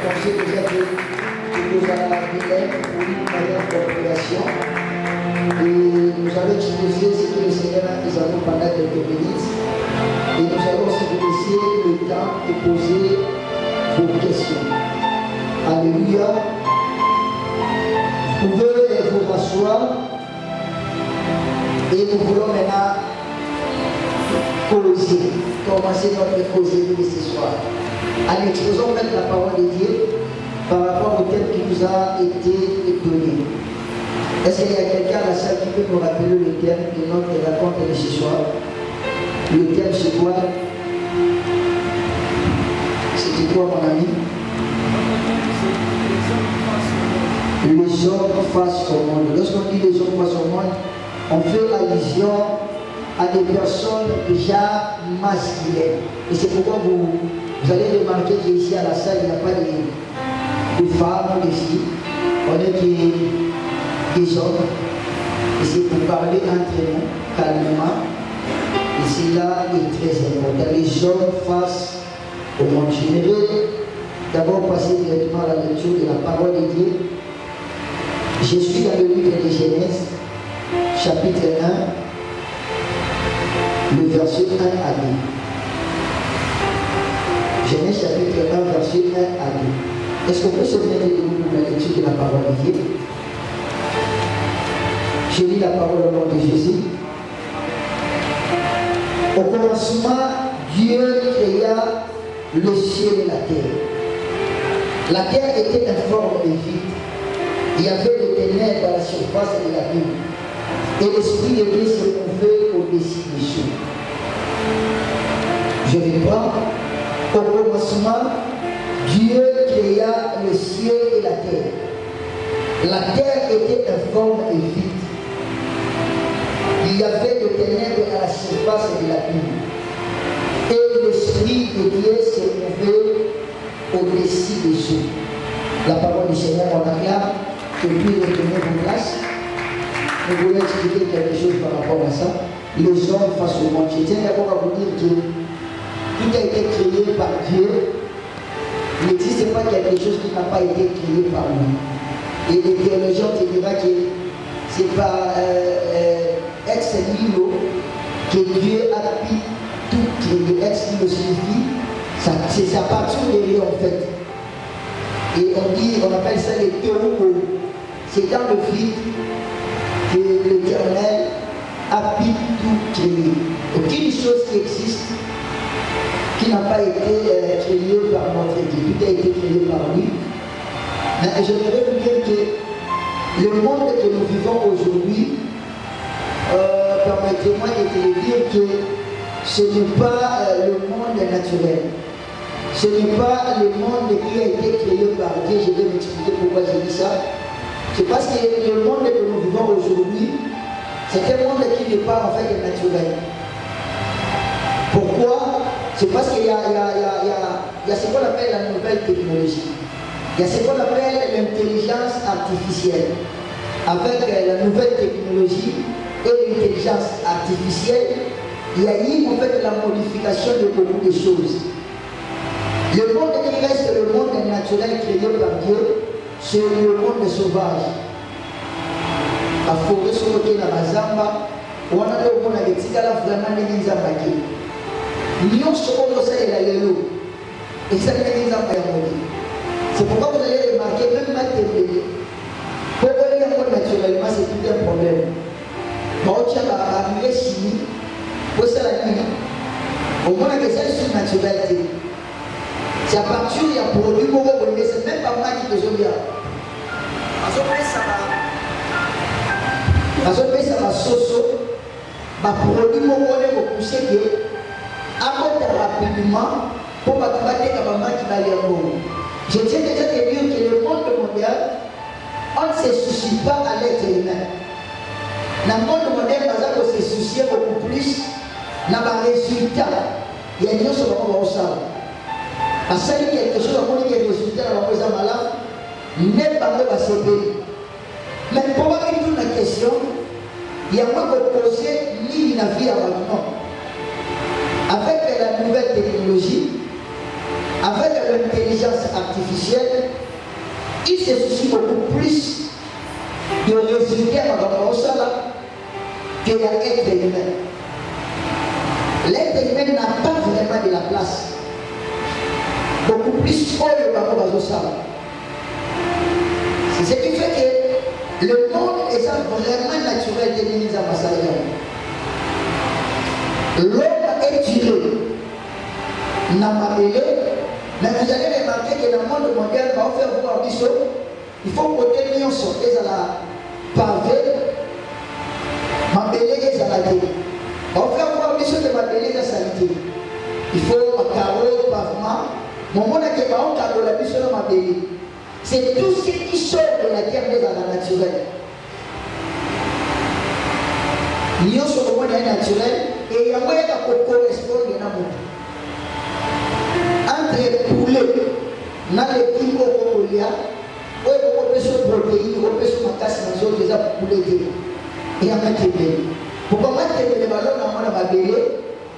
pensé déjà que nous avons élèves pour une meilleure population. Et nous allons exposer ce que le Seigneur a nous avons pendant quelques minutes. Et nous allons aussi vous laisser le temps de poser vos questions. Alléluia. Vous pouvez vous rasseoir. Et nous voulons maintenant commencer notre causerie de ce soir. En exposant même la parole de Dieu par rapport au thème qui nous a été donné. Est-ce qu'il y a quelqu'un à la salle qui peut nous rappeler le thème de notre rencontre de ce soir? Le thème c'est quoi? C'était quoi mon ami? Les hommes face au monde. Lorsqu'on dit les hommes face au monde, on fait allusion à des personnes déjà masculines. Et c'est pourquoi vous allez remarquer qu'ici à la salle, il n'y a pas de femmes, de filles. On est des hommes. Et c'est pour parler entre nous, calmement. Et cela est très important. Les hommes face au monde. J'aimerais d'abord passer directement à la lecture de la parole de Dieu. Je suis dans le livre de Genèse, chapitre 1. Le verset 1 à 2. Genèse chapitre 1, verset 1 à 2. Est-ce qu'on peut se mettre debout pour la lecture de la parole de Dieu? Je lis la parole au nom de Jésus. Au commencement, Dieu créa le ciel et la terre. La terre était informe et vide. Il y avait des ténèbres à la surface de la nuit. Et l'Esprit de Dieu se mouvait au-dessus des cieux. Je reprends. Au commencement, Dieu créa le ciel et la terre. La terre était informe et vide. Il y avait des ténèbres à la surface de la nuit. Et l'Esprit de Dieu se mouvait au-dessus des cieux. La parole du Seigneur, on acclame, et puis retournez vos places. Nous voulons expliquer quelque chose par rapport à ça. Les hommes face au monde. Je tiens d'abord à vous dire que tout a été créé par Dieu. Il n'existe pas quelque chose qui n'a pas été créé par lui. Et les théologiens te diront que c'est par ex nihilo que Dieu a pu tout créer. Ex nihilo signifie, c'est à partir de rien en fait. Et on appelle ça les théoricos. C'est dans le vide que l'Éternel a pu tout créer. Aucune chose qui existe qui n'a pas été créée par notre Dieu. Tout a été créé par lui. Mais j'aimerais vous dire que le monde que nous vivons aujourd'hui, permettez-moi de te dire que ce n'est pas le monde naturel. Ce n'est pas le monde qui a été créé par Dieu. Je vais m'expliquer pourquoi j'ai dit ça. C'est parce que le monde que nous vivons aujourd'hui, c'est un monde qui n'est pas en fait naturel. Pourquoi? C'est parce qu'il y a ce qu'on appelle la nouvelle technologie. Il y a ce qu'on appelle l'intelligence artificielle. Avec la nouvelle technologie et l'intelligence artificielle, il y a eu en fait la modification de beaucoup de choses. Le monde qui reste le monde naturel créé par Dieu, c'est le monde sauvage. La forêt sur laquelle la mazamba, on a le monde avec Tigala vraiment des zambaki. Nous sommes au sein de la Lélo. Et ça n'est pas c'est pourquoi vous allez remarquer, même ma télé, pour aller en monde naturellement, c'est tout un problème. Bon, tu as arrivé chimie, pour ça la nuit, au moins que c'est sur naturalité. C'est à partir du produit qu'on va donner, c'est même pas moi qui te dis. Parce que ça va soso, ma produit qu'on va pousser que, avant rapidement, pour pas combattre la maman qui va aller en haut. Je tiens déjà à dire que le monde mondial, on ne se soucie pas à l'être humain. Dans le monde mondial, par exemple, on se soucie beaucoup plus dans les résultats. Il y a des gens qui vont ça. Parce que quelque chose qui est résultat dans la présence malade, n'est pas de la CP. Mais pour répondre à la question, il y a moins de poser ni la vie à maintenant. Avec la nouvelle technologie, avec l'intelligence artificielle, il se soucie beaucoup plus de résultats que l'être humain. L'être humain n'a pas vraiment de la place. Beaucoup plus pour le Babo Sala. C'est ce qui fait que le monde est vraiment naturel de l'Église à Massaïa. L'homme est tiré. Mais vous allez remarquer que dans le monde mondial, on va faire voir il faut que nous soyons à la pavé, mabélé et salade. On va faire voir que mabélé et salade. Il faut un carreau, pavement. Mon monde est que on carreau la mission de mabélé. C'est tout ce qui sort de la terre dans la naturelle. Nous sommes au monde naturel et il y a moyen de correspondre à nous. Entre poulet, dans les petits cocolia, où on peut se protéiner, on peut se matasser dans les autres poulet et à mettre les pourquoi mettre les ballons dans mon ababélé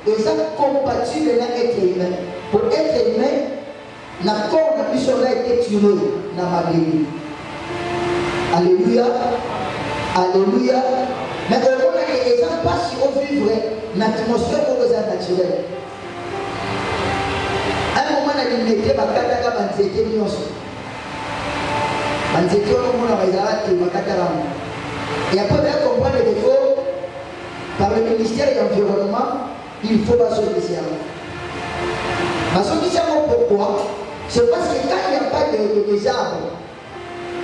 et ça compatible avec l'être humain. Pour être humain, la corps de mission a été tué dans ma bébé. Alléluia. Alléluia. Mais au moment où les gens passent au vivre, l'atmosphère est naturelle. À un moment, il mettait ma kataka banzete nyonso. Banzete au moment où ils arrêtent ma kataka. Et après, on comprend le défaut par le ministère de l'Environnement, il faut pas sortir. Parce que pourquoi? C'est parce que quand il n'y a pas de arbres,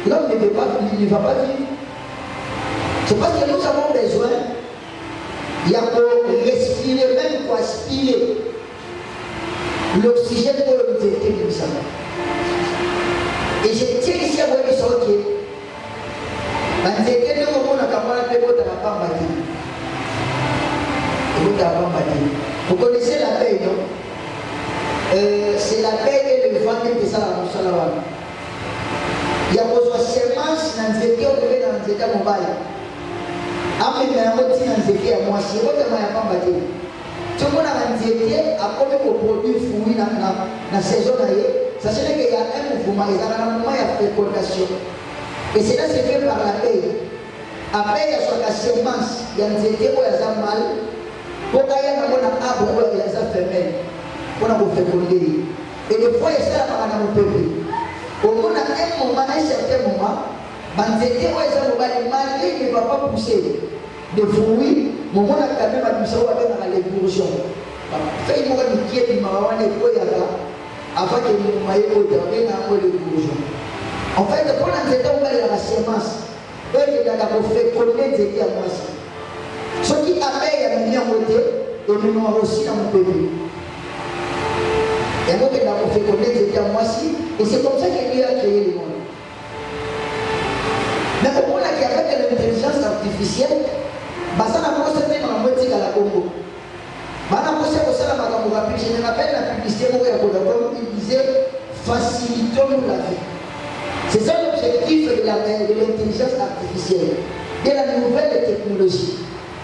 l'homme ne va pas vivre. C'est parce que nous avons besoin, il y a pour respirer, même pour aspirer l'oxygène pour l'humanité de ça. Et je tiens ici à vous dire que vous connaissez l'abeille, non? C'est l'abeille et le vent qui est ça dans le salon. Il y a besoin de semences dans le zété, on peut dans le zété mobile. Après, il y a un petit dans le zété à moi, si vous avez un pas bâti. Tout le monde a un zété, à combien de produits fruits dans la saison, ça veut dire qu'il y a un mouvement, il y a un moment de fécondation. Et c'est là que c'est fait par l'abeille. Après, il y a sur la semence, il y a un zété où il y a un mâle. Pour qu'il y ait un arbre où il y a un femelle. Pour nous féconder. Et des fois, il y a ça par un peuple. Au moins, à un moment, à un certain moment, malgré qu'il ne va pas pousser des fruits, mon monde a quand même à pousser dans les bourgeons. Fait une fois qu'il y a des marrons et quoi avant que nous maillots dans les bourgeons. En fait, pour l'instant, on va aller à la semence. Eux, ils ont fait connaître des à moi. Ce qui appelle à venir côté, et nous avons aussi dans mon pays. Et donc, ils ont fait connaître des à moi aussi. Et c'est comme ça qu'il a créé le monde. Mais au moment où avec l'intelligence artificielle, ça n'a pas été dans la moitié à la Congo. Je me rappelle la publicité où il disait facilitons-nous la vie. C'est ça l'objectif de l'intelligence artificielle, de la nouvelle technologie.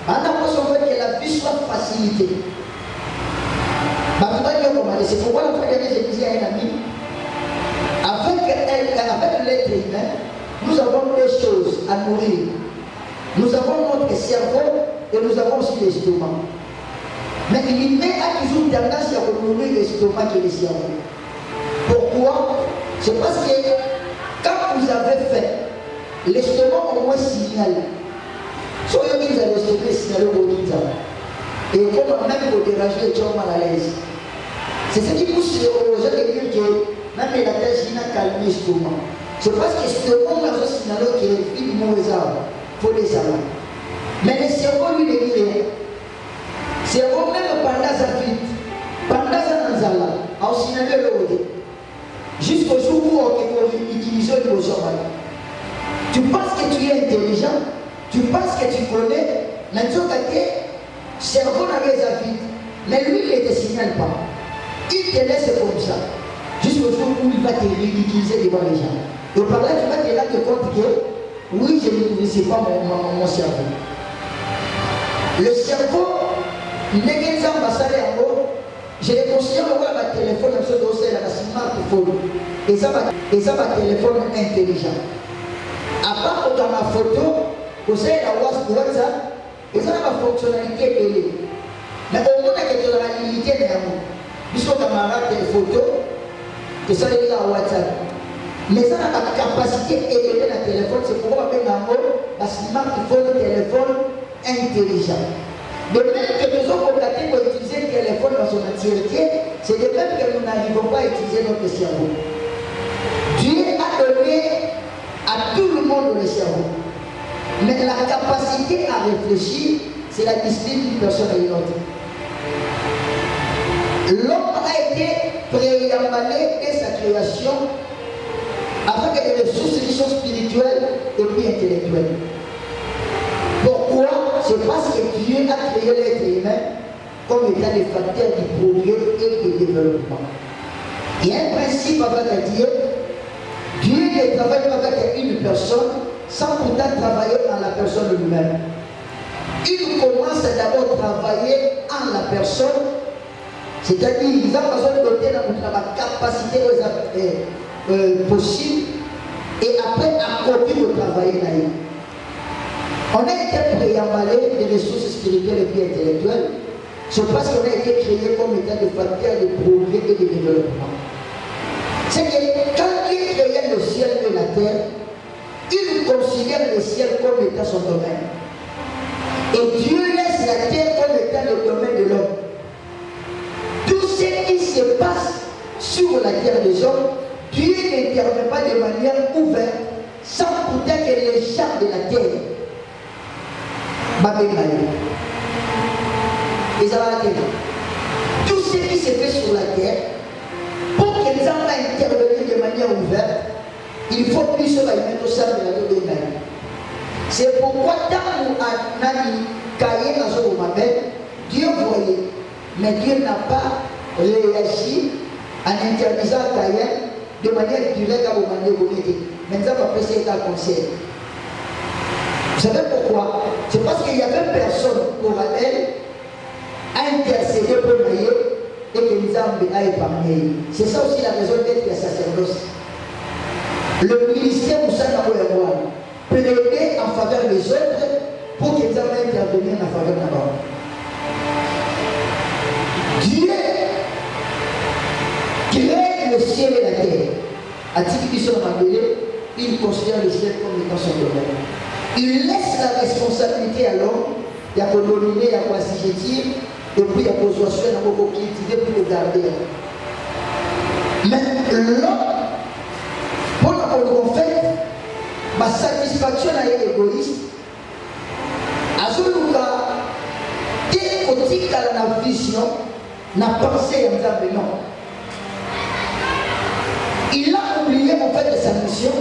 On veut que la vie soit facilitée. C'est pourquoi la fois dernière, je disais à un ami, avec l'être humain, nous avons deux choses à nourrir. Nous avons notre cerveau et nous avons aussi l'estomac. Mais l'humain a toujours tendance à nourrir l'estomac et le cerveau. Pourquoi? C'est parce que quand vous avez faim, l'estomac au moins signale. Soyez mis à l'estomac signaler au guide. Et comme même vous déranger, tu es mal à l'aise. C'est ce qui pousse aux gens de dire que même la thèse n'a calmé l'estomac. C'est parce que l'estomac a signalé qu'il est une mauvaise arme. Il faut les savoir. Mais le cerveau lui ne dit rien. Le cerveau même pendant sa vie, pendant sa nanzala, a signalé le côté. Jusqu'au jour où on utilise le cheval. Tu penses que tu es intelligent, tu penses que tu connais, mais tu as le cerveau n'avait sa vie. Mais lui, il ne te signale pas. Il te laisse comme ça. Jusqu'au jour où il va te ridiculiser devant les gens. Et par là, tu vas te rendre compte que oui, je ne sais pas mon cerveau. Le cerveau, il n'est qu'un ambassade en haut. Je les conseille de voir ma téléphone, c'est la smartphone. Et ça ma téléphone intelligent. À part dans ma photo, vous savez la WhatsApp, et ça a ma fonctionnalité télé. Mais au moins, il y a la limité de l'amour. Puisque dans ma photo, que ça est là WhatsApp. Mais ça a la capacité d'aider le téléphone, c'est pourquoi on appelle un smartphone, téléphone intelligent. De même que nous avons constaté pour utiliser le téléphone dans son entièreté, c'est de même que nous n'arrivons pas à utiliser notre cerveau. Dieu a donné à tout le monde le cerveau. Mais la capacité à réfléchir, c'est la discipline d'une personne à une autre. L'homme a été préambulé dès sa création afin que les ressources qui sont spirituelles et puis intellectuelles. Pourquoi? C'est parce que Dieu a créé l'être humain comme étant les facteurs du progrès et du développement. Il y a un principe avec Dieu. Dieu ne travaille pas avec une personne sans pourtant travailler en la personne lui-même. Il commence d'abord à travailler en la personne, c'est-à-dire qu'ils ont besoin de doter la capacité possible et après accomplir le travail là. On a été préambulé des ressources spirituelles et intellectuelles, c'est parce qu'on a été créé comme étant des facteurs de progrès et de développement. C'est que quand Dieu créait le ciel et la terre, il considère le ciel comme étant son domaine. Et Dieu laisse la terre comme étant le domaine de l'homme. Tout ce qui se passe sur la terre des hommes, Dieu n'intervient pas de manière ouverte, sans pourtant que les gens de la terre tout ce qui se fait sur la terre, pour que les hommes intervenir de manière ouverte, il faut plus se mettre au sein de la vie. C'est pourquoi dans Dieu voyait, mais Dieu n'a pas réagi en interdisant Caïn de manière directe à vous demander. Maintenant, on va passer à conseil. Vous savez pourquoi? C'est parce qu'il y avait personne pour elle à intercéder pour Maïe et que les âmes a épargné. C'est ça aussi la raison d'être du sacerdoce. Le ministère où ça n'a pas plaider en faveur des autres pour que les âmes interviennent en faveur d'abord. Dieu crée le ciel et la terre. À titre qu'ils sont appelés, il considère le ciel comme étant son domaine. Il laisse la responsabilité à l'homme, il y a qu'on dominer, il y a qu'on assujettir, et puis il y a qu'on soit il y a qu'on cultiver pour le garder. Mais l'homme, pour qu'on fait, ma satisfaction est égoïste. À ce moment-là, dès qu'on dit qu'à la vision, n'a pensé en disant non. Il a oublié en fait de sa mission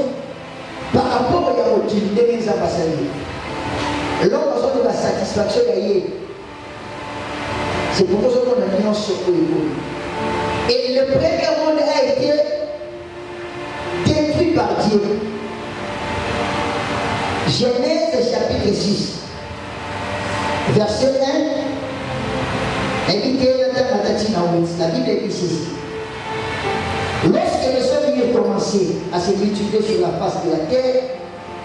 par rapport à l'utilité des ambassadeurs. L'homme a besoin de la satisfaction d'ailleurs. C'est pourquoi on a mis en secours. Et le premier monde a été détruit par Dieu. Genèse chapitre 6, verset 1. La Bible dit ceci. Lorsque les hommes eurent commencé à se multiplier sur la face de la terre,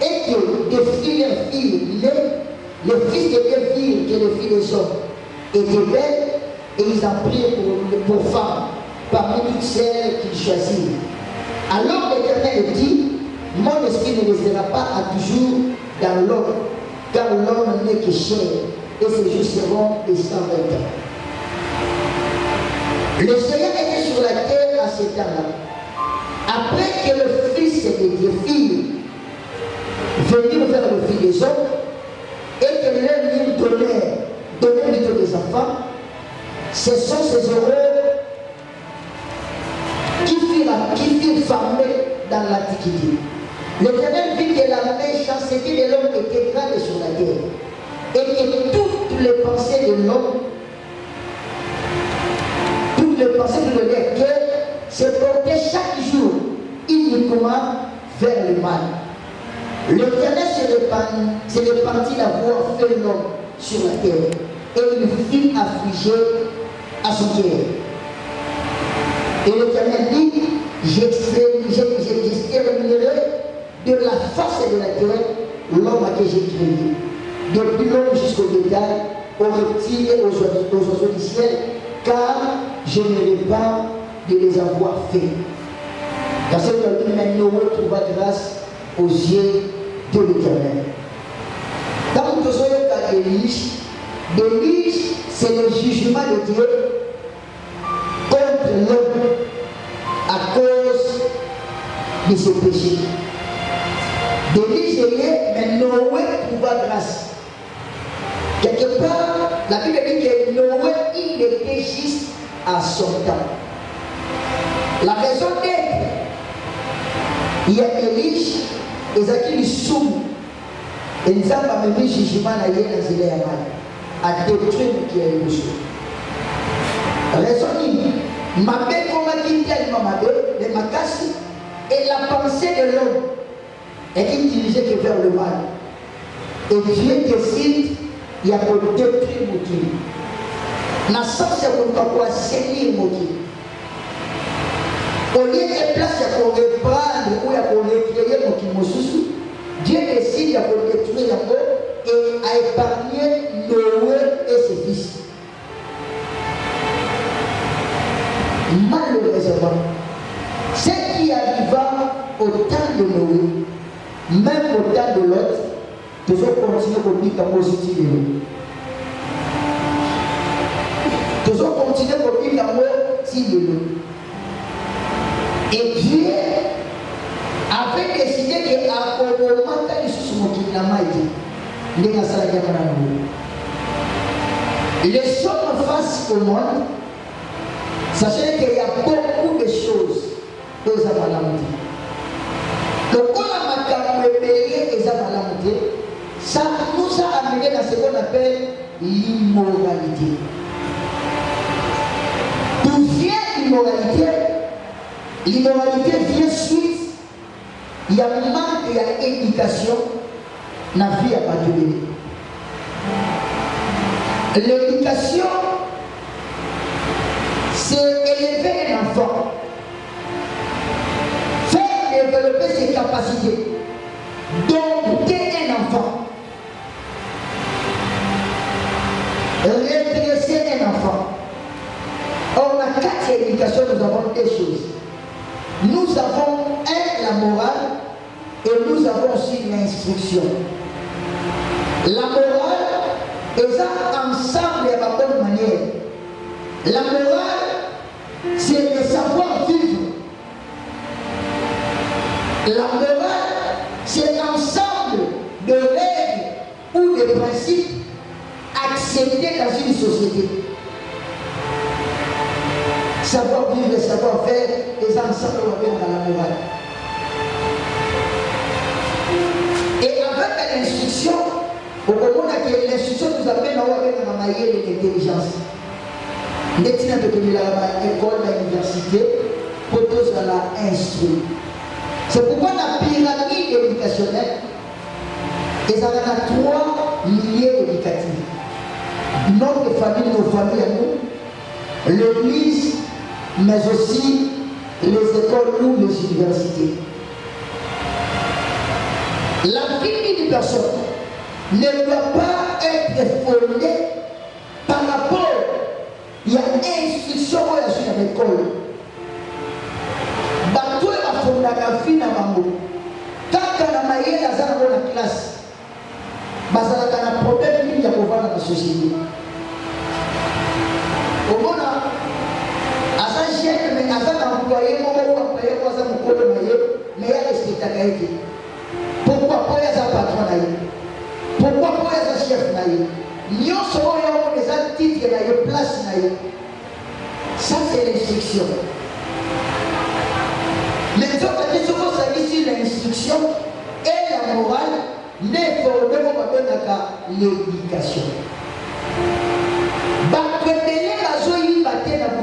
et que des filles et filles, les fils de Dieu virent que les filles des hommes étaient belles, et ils en prirent pour femmes parmi toutes celles qu'ils choisirent. Alors l'Éternel dit, mon esprit ne restera pas à toujours dans l'homme, car l'homme n'est que chair, et ses jours seront de 120 ans. Le Seigneur était sur la terre à ce temps-là. Après que le fils de Dieu, fille, venir vers le fils des hommes, et que l'un lui donnait plutôt des enfants, ce sont ces horreurs qui firent famer dans l'Antiquité. L'Éternel vit que la méchanceté de l'homme était grande sur la terre, et que toutes les pensées de l'homme, toutes les pensées de leur cœur se portaient chaque jour uniquement vers le mal. L'Éternel se répandit d'avoir fait l'homme sur la terre, et il fut affligé à son cœur. Et l'Éternel dit, j'exterminerai de la face de la terre l'homme que j'ai créé, depuis l'homme jusqu'au bétail, aux reptiles et aux oiseaux du ciel, car je n'aurai pas de les avoir faits. Verset 8, mais Noé trouva grâce aux yeux de l'Éternel. Dans le cas d'Élie, c'est le jugement de Dieu contre l'homme à cause de ses péchés. D'Élie, mais Noé trouva grâce. Quelque part, la Bible dit que Noé, il était juste à son temps. La raison d'être, il y a Élie, et Zaki soum, et nous avons mis jugement à détruire qui est le jour. Raison dit, ma belle comme dit tellement ma belle, les macasses, et la pensée de l'homme est qu'il dirigeait que vers le mal. Et Dieu décide, il y a pour détruire mon Dieu. La sens c'est pour saigner mon Dieu. Au lieu de place pour reprendre ou pour recréer mon Dieu, Dieu décide de détruire et à épargner Noé et ses fils. Malheureusement, ce qui arriva au temps de Noé, même au temps de l'autre, nous allons continuer à dire comme aussi de nous. Nous allons continuer à dire comme aussi de nous. Et Dieu avait décidé qu'à un moment, quand il se les sommes face au monde, sachez qu'il y a beaucoup de choses aux Amalamouté. Donc, on a payé les Amalamouté, ça nous a amené dans ce qu'on appelle l'immoralité. D'où vient l'immoralité? L'immoralité vient suite, il y a un manque, il y a éducation, la vie à partir. L'éducation, c'est élever un enfant, faire développer ses capacités, dompter un enfant, redresser un enfant. Or, la quatre éducation, nous avons deux choses. Nous avons la morale et nous avons aussi l'instruction. La morale est ensemble de la bonne manière. La morale, c'est le savoir vivre. La morale, c'est l'ensemble de règles ou de principes acceptés dans une société. Savoir vivre et savoir faire, les ensemble dans la morale. Et avec l'instruction, au moment où l'instruction nous amène à avoir l'intelligence. Nous sommes à l'école, à l'université, pour tous la instruire. C'est pourquoi la pyramide éducationnelle, il y a trois milieux éducatifs. Notre famille, nos familles à nous, l'église, mais aussi les écoles ou les universités. La vie d'une personne ne doit pas être fondée par rapport. Il y a une instruction à l'école. Bateau est la fondation dans Mambo. Quand on a maillé la zone de la classe, il y a un problème qui est dans la société. Au moment où mais avant d'employer, mais il y a les spectacles. Pourquoi pas il y a un patron? Pourquoi pas il y a un chef? Nous sommes des titres, il y a une place. Ça, c'est l'instruction. Mais quand on s'agit sur l'instruction et la morale, n'est formé comme l'éducation.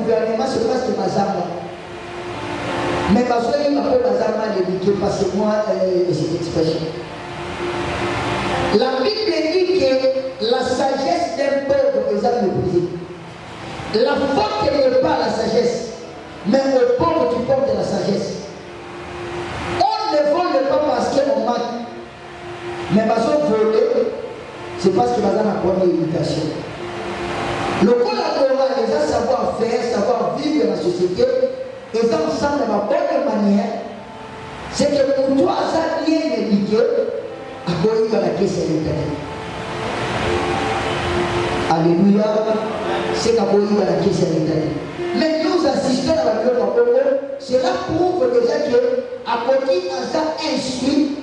Gouvernement se passe que Bazama. Mais Bazama il m'appelle Bazama l'éduquer parce que moi cette expression. La Bible dit que la sagesse d'un peuple est méprisée. La faute n'est pas la sagesse, mais au pauvre tu portes de la sagesse. On ne vole pas parce qu'on manque, mais parce qu'on vole, c'est parce que dans la première éducation. Le collaborateur, les gens savoir faire, savoir vivre dans la société, et ça ensemble de la bonne manière, c'est que pour toi, ça bien éduqué, à quoi il va la question de l'éternel. Alléluia, c'est qu'à quoi il va la question de l'éternel. Mais nous assistons à la gloire de Dieu, cela prouve déjà que à côté de ça instruit,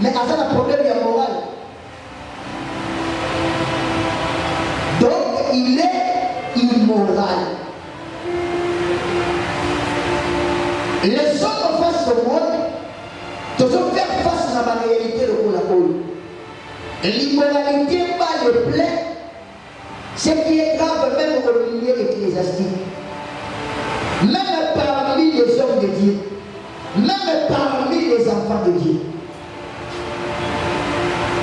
mais à ça le problème est moral. Donc il est immoral. Les hommes face au monde doivent faire face à la réalité de la l'immoralité bat le plein, ce qui est grave même au milieu ecclésiastique. Même parmi les hommes de Dieu, même parmi les enfants de Dieu,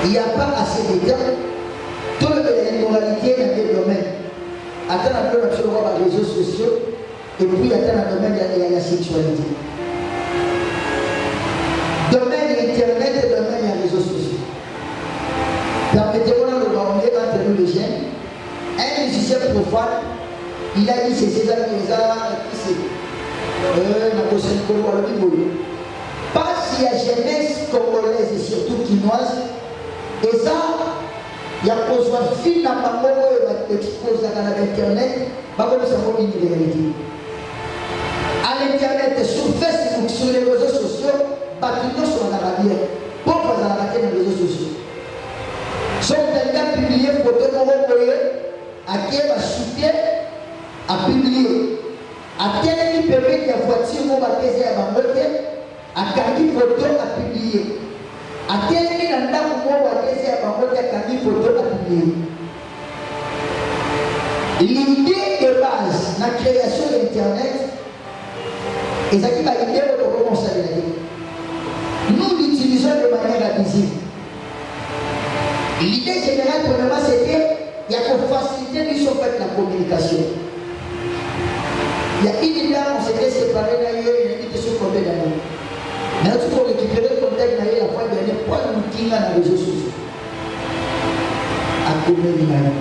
il n'y a pas assez de temps. Tout l'immoralité dans des domaines. Attends un peu les réseaux sociaux, et puis attends un domaine de la sexualité. Domaine internet et domaine des réseaux sociaux. Permettez-moi de demander entre nous les jeunes. Un musicien profane, il a dit c'est César Kézard, qui c'est la prochaine Congolaise. Pas si la jeunesse congolaise et surtout quinoise, et ça, il y a besoin de filles dans ma maman et exposé à l'internet, pas comme ça, c'est une réalité. À l'internet, sur Facebook, sur les réseaux sociaux, bâtiments sont en Arabie, pauvres en Arabie dans les réseaux sociaux. Sont quelqu'un publié photo de mon à qui va chuter, à publier. À tel qui permet que la voiture va baiser à ma moto, à qui photo à publier. À tel qui n'a pas baiser à ma moto, à qui photo à publier. L'idée de base, la création d'Internet, et ça qui va aider pour commencer à l'aider. Nous l'utilisons de manière abusive. L'idée générale pour le moment, c'était qu'il y a pour faciliter la communication. Il y a une idée, on s'était séparés d'ailleurs, il y a une idée sur combien d'années. Mais pour récupérer le contact d'ailleurs, la fois dernière, pas nous qui dans les réseaux sociaux. À combien d'années.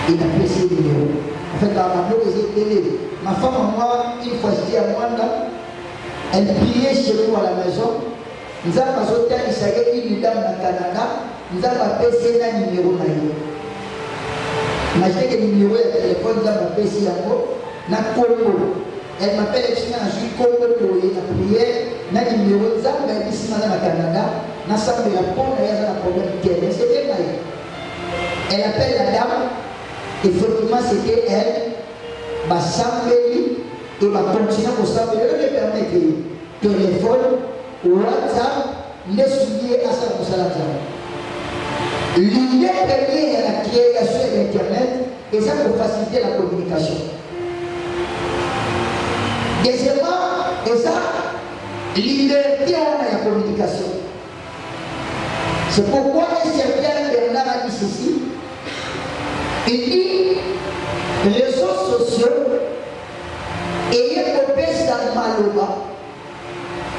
Il a pris ses numéros. En fait, dans ma blog, ma femme et moi, une fois je dis à moi, elle priait chez nous à la maison. Nous avons hôtel, il s'agit d'une dame au Canada. Nous avons appelé un numéro. Imaginez que le numéro de téléphone, nous avons appelé na Congo. Elle m'appelle un jour Congo pour la prière. Na numéro, nous avons appelé ici au Canada. Nous avons appelé la pompe, il y a un problème de terre. C'était elle. Elle appelle la dame. Effectivement, c'était elle. Va s'appeler et va continuer à s'appeler. Elle me permet que téléphone, WhatsApp, les souliers à sa consolation. L'idée première est la création d'Internet et ça pour faciliter la communication. Deuxièmement, et ça, liberté on a la communication. C'est pourquoi un certain Bernard a dit ceci. Il dit, les réseaux sociaux ayant coupé dans Maloba,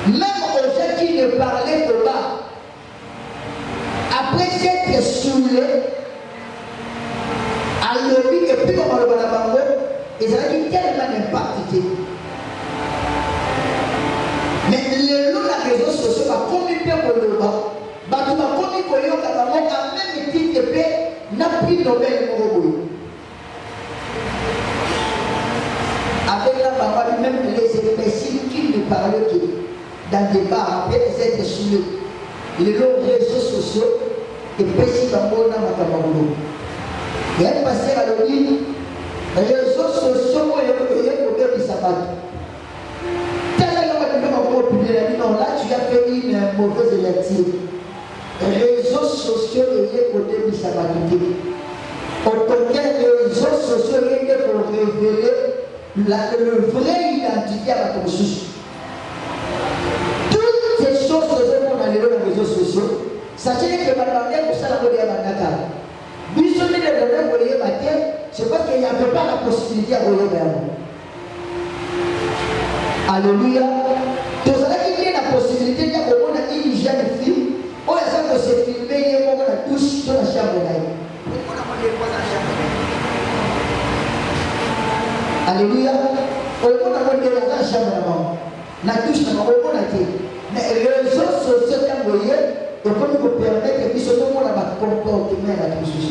même aux gens qui ne parlaient que pas, après s'être saoulé, à l'objet et puis on va le bango, ils ont dit tellement d'impact. Mais le long des réseaux sociaux va communiquer pour le bas, va communiquer pour le bas, à même titre de paix, n'a plus de nouvelles pour vous. Avec la parole, même les imbéciles qui ne parlent que dans des bars, après les êtres saoulés, les longs réseaux sociaux, et péché dans mon âme à Kabaroulou. Et elle passait à l'origine, les réseaux sociaux, et le problème du sabbat. Non, là tu as fait une mauvaise lecture. Les réseaux sociaux et le côté du sabbat. Autant les réseaux sociaux étaient pour révéler le vrai identité à ton souci. Toutes ces choses que qu'on a les réseaux sociaux. Sachez que maintenant, pour ça, la bonne Dakar. Bisonner les problèmes pour les matin, c'est parce qu'il n'y avait pas la possibilité à voler vers nous. Alléluia. Tout ça qui vient la possibilité d'avoir une jeune fille, on a ça que se filmer, on a la douche dans la chambre d'ailleurs. Alléluia. On a monté dans la chambre la douche dans la chambre. Mais les réseaux sociaux d'envoyer, et comme vous permettre que ce soit mon comportement à la douche.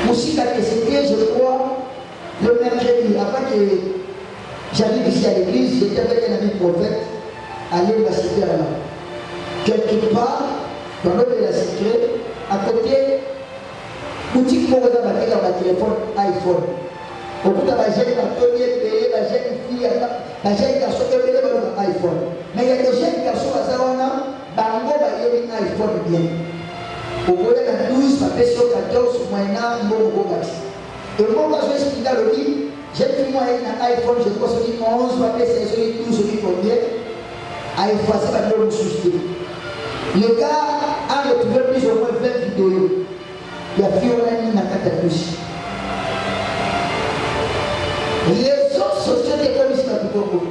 Aussi, c'était, je crois, le mercredi, avant que j'arrive ici à l'église, j'étais avec un ami prophète à l'université là-bas. Quelque part, dans l'autre de la cité, à côté, boutique pour regarder dans le téléphone iPhone. Au bout de la jeune payée, la jeune fille, la jeune garçon qui est payée dans l'iPhone. Mais il y a des jeunes garçons à Zawana, Bango va y avoir un iPhone bien. Au bout de la 12, ma version 14, moyennant mon gros maxi. Et moi, je vais expliquer le dit, j'ai pris moi avec un iPhone, je crois que c'est 11, ma version 12, celui combien, à effacer ma nom suscité. Le gars a retrouvé plus ou moins 20 vidéos. Il a fait un dans la catapouche. Les autres sociétés étaient comme ici dans le Congo.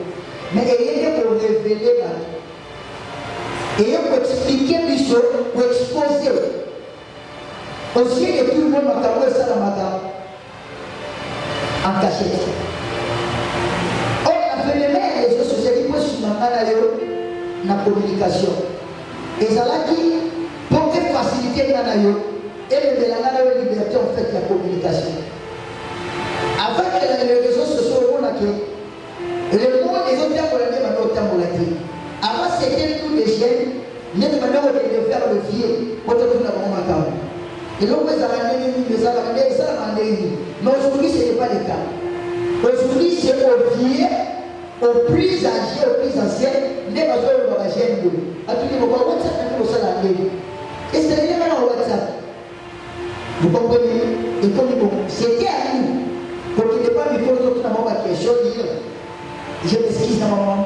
Mais il y a pour révéler ma vie. Et pour expliquer les choses, pour exposer. Aussi, que tout le monde m'a carré ça dans ma gamme. En cachette. On a fait les mêmes réseaux sociaux qui peuvent se mettre dans la communication. Et ça là qui, pour faciliter la et la liberté en fait la communication. Avec les réseaux sociaux, on a que le monde des autres temps, on a dit autant on l'a dit. Avant c'était tous les chaînes, il y a des manières de faire le fier pour tout le monde. Et donc, vous avez dit, ça m'a dit, mais aujourd'hui, ce n'est pas le cas. Aujourd'hui, c'est au vieux, au plus âgé, au plus ancien, les besoins de la chaîne. À tous les moments, WhatsApp, on s'en a dit. Et c'est le même WhatsApp. Vous comprenez? Et comme c'était à nous. Donc, il n'est pas mis pour d'autres dans ma question, dire je m'excuse dans ma maman.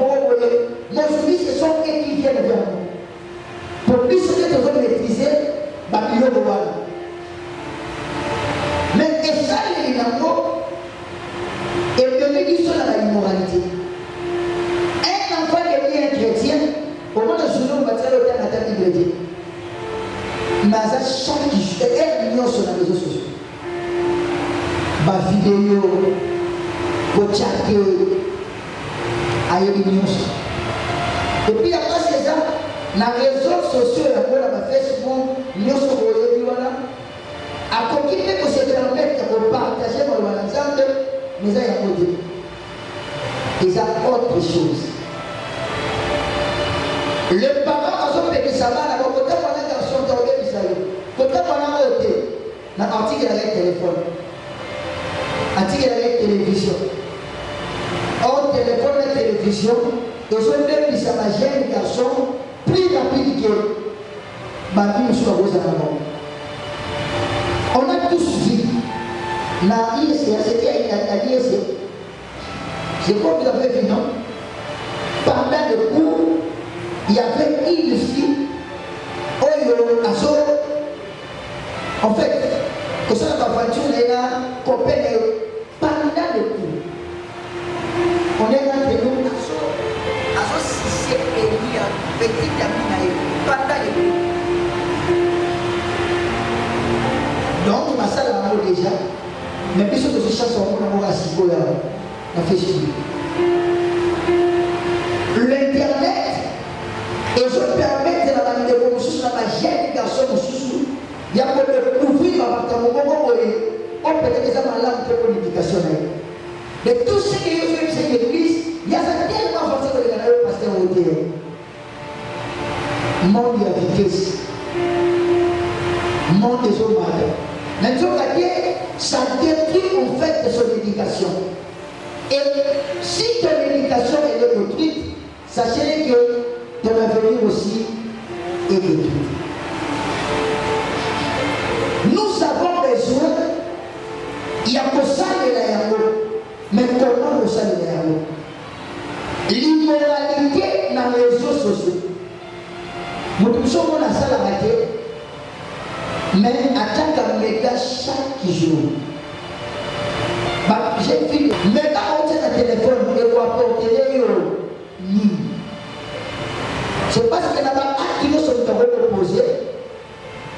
Mais aujourd'hui, ce sont eux qui viennent vers nous. Pour plus que nous devons maîtriser, Babylone de Walla. Mais et ça, les gens, et le dit sur la immoralité. Un enfant qui est chrétien, au moment de jour, on va dire le terme à ta Bible. Mais ça, chaque jour, elle ignore sur les réseaux sociaux. Ma vidéo, pour chatter, à l'union. Et puis après c'est ça, dans les réseaux sociaux, on a fait souvent, nous sommes à continuer que se permettre de partager dans l'ensemble, mais ça y a côté. Et ça autre chose. Le papa, quand on fait ça, là, quand on a un garçon qui a fait ça, quand on a un côté, dans l'article avec le téléphone, article avec la télévision. Or, téléphone et télévision, ils ont même dit ça, ma jeune garçon, plus rapide que ma vie sur la rose à la mort. On a tous vu, la ISC, c'était à l'ISC. Je crois que vous avez vu, non? Pendant le cours, il y avait une fille, en fait, que ça va voiture, elle a coupé pendant le cours. On est là, nous, à ce 6 et demi, petit ami, pendant le cours. Donc, ma salle a mort déjà, mais puisque je cherche un mot à Sigola, on fait suivre. L'Internet, et je permets de la manière de sur la jeune garçon sous il y a pour ouvrir l'appartement, on peut être des amalades de communication. Mais tout ce qui est fait dans l'église, il y a ça tellement avancé que les gars le pasteur au terrain. Monde de vitesse, monde des hommes. Maintenant, ça détruit en fait de son éducation. Et si ton éducation est détruite, sachez que ton avenir aussi est détruit. Nous avons besoin, il y a que ça de l'aéroport, mais comment que ça de l'aéroport? L'immoralité dans les réseaux sociaux. Nous sommes dans la salle à rater, mais à tant qu'un méga chaque jour. Mais quand on tient un téléphone et on apporte les lignes, c'est parce que là-bas, qui nous sommes opposés,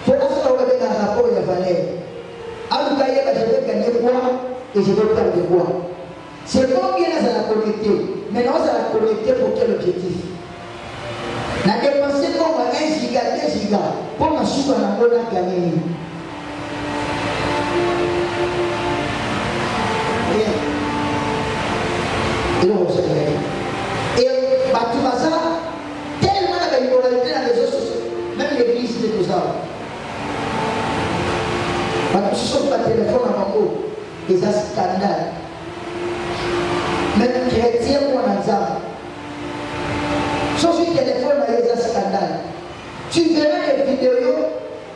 il faut faire un rapport et la valeur. En tout cas, je vais gagner quoi et je vais perdre quoi. C'est combien ça va connecter. Maintenant, ça va connecter pour quel objectif? On a dépensé comme 1 giga, 2 giga pour ma soupe à la gagner. Et donc, et Batoumasa, tellement la immoralité dans les réseaux sociaux, même l'église c'est tout ça. Parce que sur le téléphone à Mambo, des scandales. Même chrétien ou en ensemble. Sur le téléphone, il y a des scandales. Tu verras les vidéos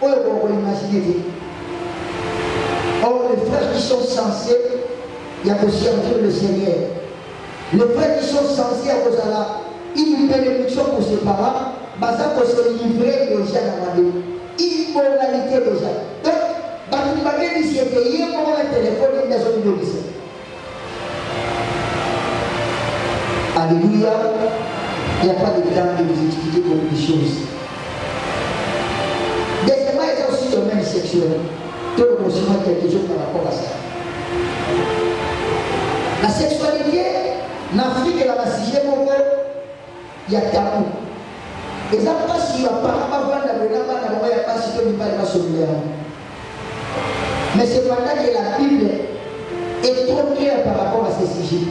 où on va imaginer. Or, les frères qui sont censés, il y a aussi servir le Seigneur. Les frères qui sont censés à cause de la une bénédiction pour ses parents, ça pour se livrer déjà dans la vie. Immoralité déjà. Donc, il m'a dit si c'était hier pour le téléphone, il y a son numéro. Alléluia. Il n'y a pas de temps de vous expliquer beaucoup de choses. Deuxièmement, il y a aussi le domaine sexuel. Tout le monde sait quelque chose par rapport à ça. La sexualité, en Afrique, il y a un sujet, il y a tabou. Et ça passe si apparemment, il n'y a pas si tu ne parles pas sur le terrain. Mais c'est pendant que la Bible est trop claire par rapport à ces sujets.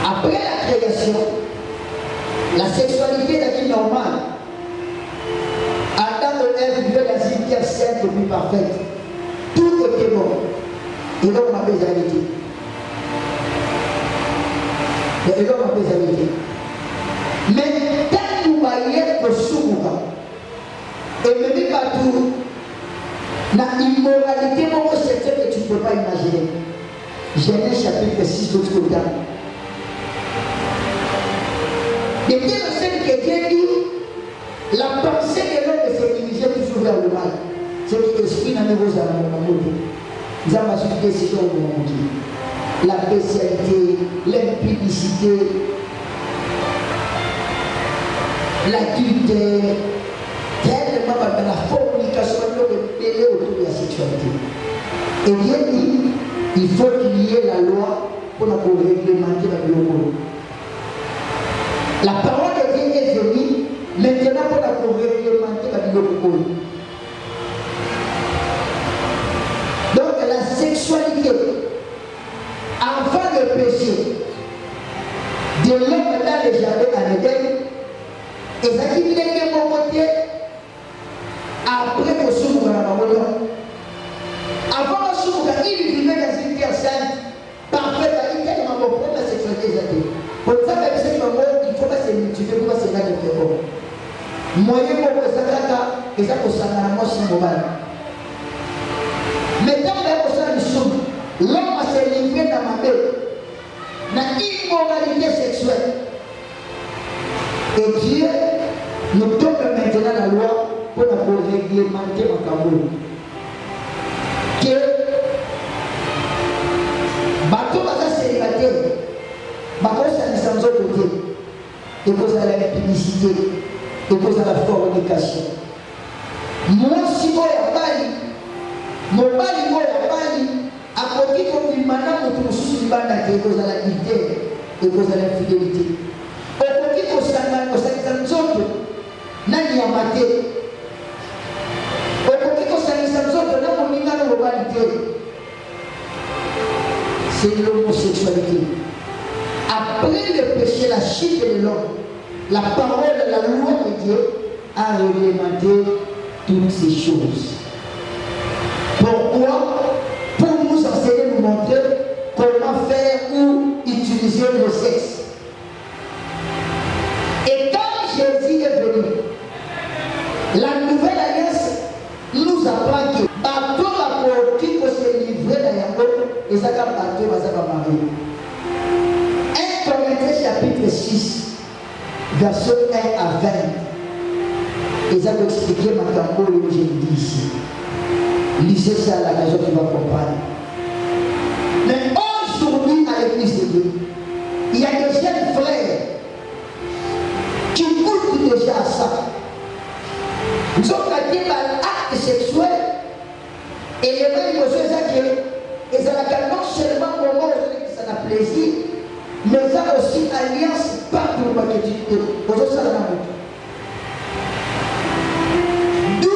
Après la création, la sexualité est normale. Adam et Ève vivaient dans une terre sainte et plus parfaite. Tout était bon. Et l'homme a besoin d'arrêter. Et l'homme a besoin d'arrêter. Mais quand nous voyons que souvent, et même pas tout, la immoralité homosexuelle que tu ne peux pas imaginer. Genèse chapitre 6 de tout le temps. Et dès le seul que Dieu dit, la pensée de l'homme s'est dirigée toujours vers le mal. C'est l'esprit dans les vos amours. Nous avons ajouté ces choses au monde. La bestialité, l'impudicité, l'adultère, tellement dans la fornication, le autour de la sexualité. Et Dieu dit, il faut qu'il y ait la loi pour réglementer la vie. La parole de Dieu est venue maintenant pour réglementer la vie. Donc la sexualité, avant le péché de l'homme dans le jardin en Éden, et ça qui vient de mon côté, après qu'on s'ouvre la parole. Avant qu'on s'ouvre, il vivait dans une terre sainte, parfaite, il était dans mon propre sexualité. Pour ça, même si il ne faut pas se multiplier, il faut pas se mettre de corps. Moyen pour que ça caca, et ça pour ça, dans la moche, c'est normal. Mais quand on a besoin de l'homme a se livré dans ma main, dans l'immoralité sexuelle. Et Dieu nous donne maintenant la loi pour réglementer mon amour. Que bateau va célibataire, bateau ça ne s'en côté, et cause à la publicité, et cause à la fornication. Moi, si vous avez mon bali moi ya bali akoki kobimana moto mosusu libanda te ekozala idée ekozala infidélité okoki kosangisa nzoto nani ya mate okoki kosangisa nzoto na moninga na mobali te. C'est l'homosexualité. Après le péché, la chute de l'homme, la parole, la loi de Dieu a réglementé toutes ces choses. Pourquoi? Pour nous enseigner, nous montrer comment faire ou utiliser le sexe. Et quand Jésus est venu, la nouvelle alliance nous apprend que bateau la politique pour se livrer dans Yango et ça va bateau va se marier. 1 Corinthiens chapitre 6, verset 1 à 20. Et ça va expliquer ma campagne que je dis ici. Lisez ça à la maison, tu vas comprendre. Mais aujourd'hui, à l'église de Dieu, il y a des jeunes frères qui goûtent déjà à ça. Ils ont gardé l'acte sexuel et les mêmes choses que ils ont non seulement au moment où ça a plaisir, mais ça aussi alliance partout pour que tu aujourd'hui ça n'a pas. D'où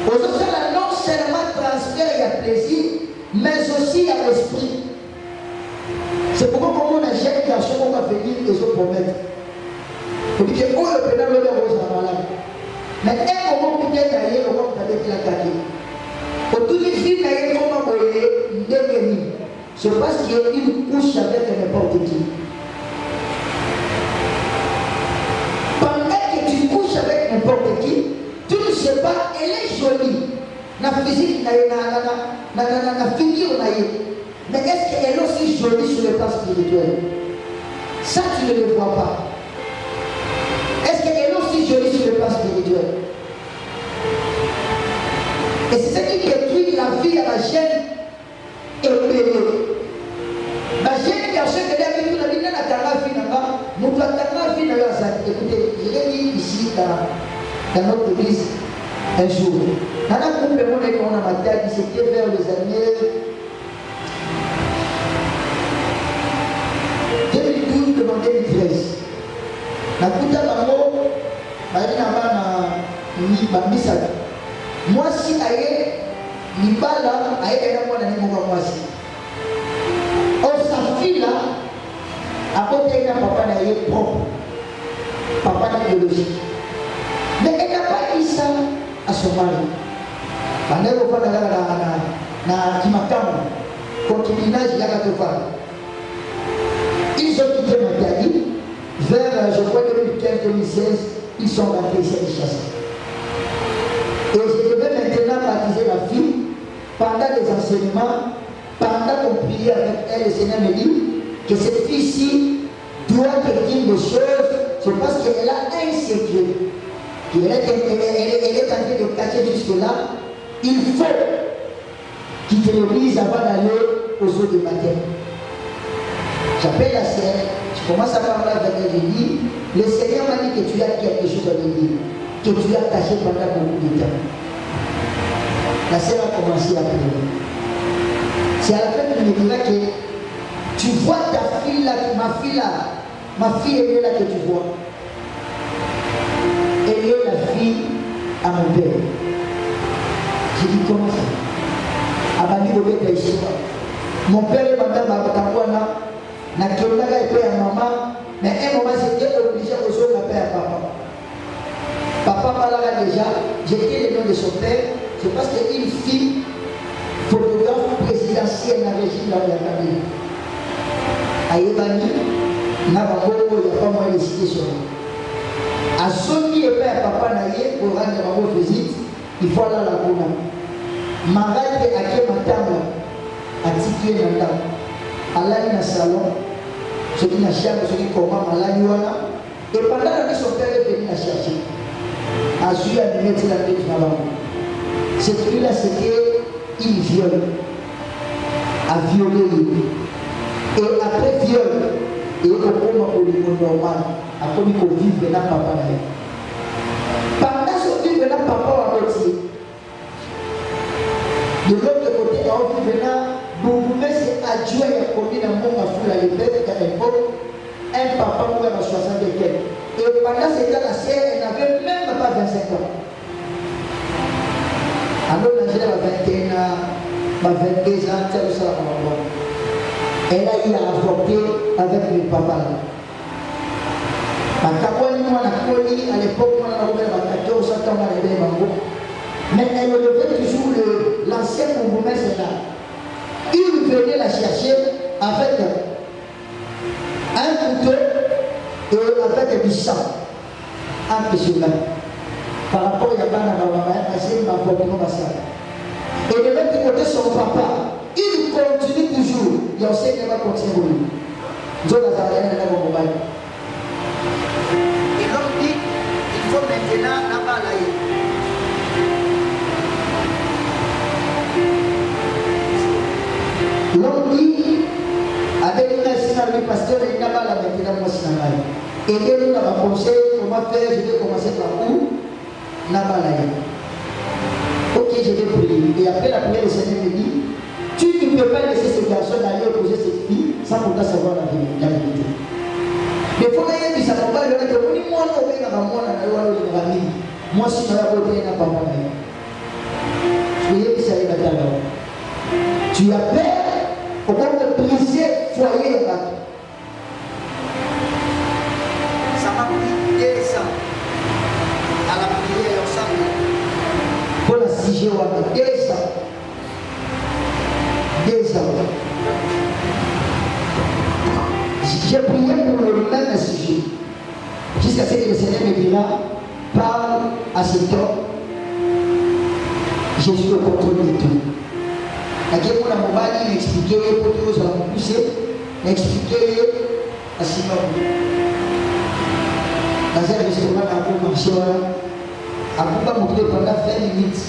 aujourd'hui ça non seulement transfert il y a plaisir, mais aussi il y a l'esprit. C'est pourquoi comme on a jeune garçon on va venir et se promettre. Il faut dire que oh le pénal le rose à malade. Mais un moment peut-être d'ailleurs au moment où tu as gagné. Autour du film, il y a comment vous voyez, c'est parce qu'il y a une couche avec n'importe qui. Pendant que tu couches avec n'importe qui, tu ne sais pas, elle est jolie. La physique, la figure, mais est-ce qu'elle est aussi jolie sur le plan spirituel? Ça, tu ne le vois pas. Est-ce qu'elle est aussi jolie sur le plan spirituel? Et c'est ce qui détruit la vie à la jeune et la jeune garçon qui est avec nous, la vie n'a pas vie là-bas, nous ne pouvons pas vie là-bas. Écoutez, je l'ai dit ici dans notre église un jour. Dans la groupe de monde qu'on a matin, c'était vers les années 2012 que 2013. La Kouta Bango, moi si aye libala aye na mwana ni mwa mwasi o sa fille là à côté de papa na ye propre papa na biologique mais elle n'a pas dit ça à son mari bandeko fa na kimakamu concubinage ya katova ils ont quitté Matadi vers je crois 2015-2016 ils sont rentrés ici à Kinshasa. Et je devais maintenant baptiser la fille pendant les enseignements, pendant qu'on priait avec elle, le Seigneur me dit que cette fille-ci doit te dire des choses, c'est parce qu'elle a un secret. Elle est en train de cacher jusque-là. Il faut qu'il te le dise avant d'aller aux eaux de baptême. J'appelle la sœur, je commence à parler avec elle, je dis, le Seigneur m'a dit que tu as quelque chose à me dire, que tu as caché pendant beaucoup de temps. La sœur a commencé à pleurer. C'est à la fin qu'il me dira que tu vois ta fille là, ma fille elle est là que tu vois. Elle est la fille à mon père. J'ai dit comment ça? Abandi Bobé ici. Mon père est madame Babatakwana, n'a qu'un et père à maman, mais un moment j'étais obligé de jouer ma père à papa. Papa parlait déjà, j'ai dit le nom de son père, c'est parce qu'une fille photographe présidentielle n'a régime dans la famille. Aïebani, n'a pas beaucoup, il n'y a pas moyen de citer son nom. À son qui est père, papa n'a rien pour rendre ma visite, il faut aller à la Gouna. Marade à qui m'attend, à Tiki et Nanda, à l'aller dans le salon, ce qui n'a cherché, ce qui commence à l'aller. Et pendant que son père est venu la chercher, à Jules à mettre la tête dans la main. Cette fille-là, c'était une viol, à violer. Et après viol, et au moment où il est normal, après il faut vivre dans papa. Pendant ce vivre dans papa, on va dire. De l'autre côté, on vit maintenant, beaucoup mais c'est adjoint à combien de monde a fait la liberté à l'époque, un papa mourait à 60 et quelques. Et pendant ce temps, la sœur, elle n'avait même pas 25 ans. Alors, la jeune avait 21 ans, 22 ans, tout ça, elle a eu à avorter avec le papa. À l'époque, on a ouvert la 14 ans, mais elle relevait toujours l'ancien bourgmestre là. Il venait la chercher avec un couteau et avec du sang entre ses mains. Par rapport à Yabana Baba, c'est ma propre massacre. Et de l'autre côté, son papa, il continue toujours. Il sait qu'il va continuer. Et l'homme dit, il faut maintenant là-bas là. L'homme dit, avec une assurance, le pasteur, il n'a pas la maintenant, moi, c'est la maille. Et il nous a conseillé comment faire, je vais commencer par où? N'a pas la maille. Ok, je vais prier. Et après la prière, le Seigneur me dit, tu ne peux pas laisser ce garçon d'aller opposer cette fille sans pourtant savoir la vérité. Mais il faut que tu saches que moi, je vais moi, moi, si je vais voter, n'a pas mal. Soyez que ça y va là. Tu as peur au moment de briser foyer là. Ça m'a pris 2 ans à la prière ensemble. Pour la CG, 2 ans. 2 ans. J'ai prié pour le même sujet. Jusqu'à ce que le Seigneur me dira, parle à cet homme. Je suis au contrôle de tout. Quand on a mon mari, il expliquait, pour que vous allez pousser, il expliquait à Simon. Dans un restaurant, on a marché, on a montré pendant 20 minutes.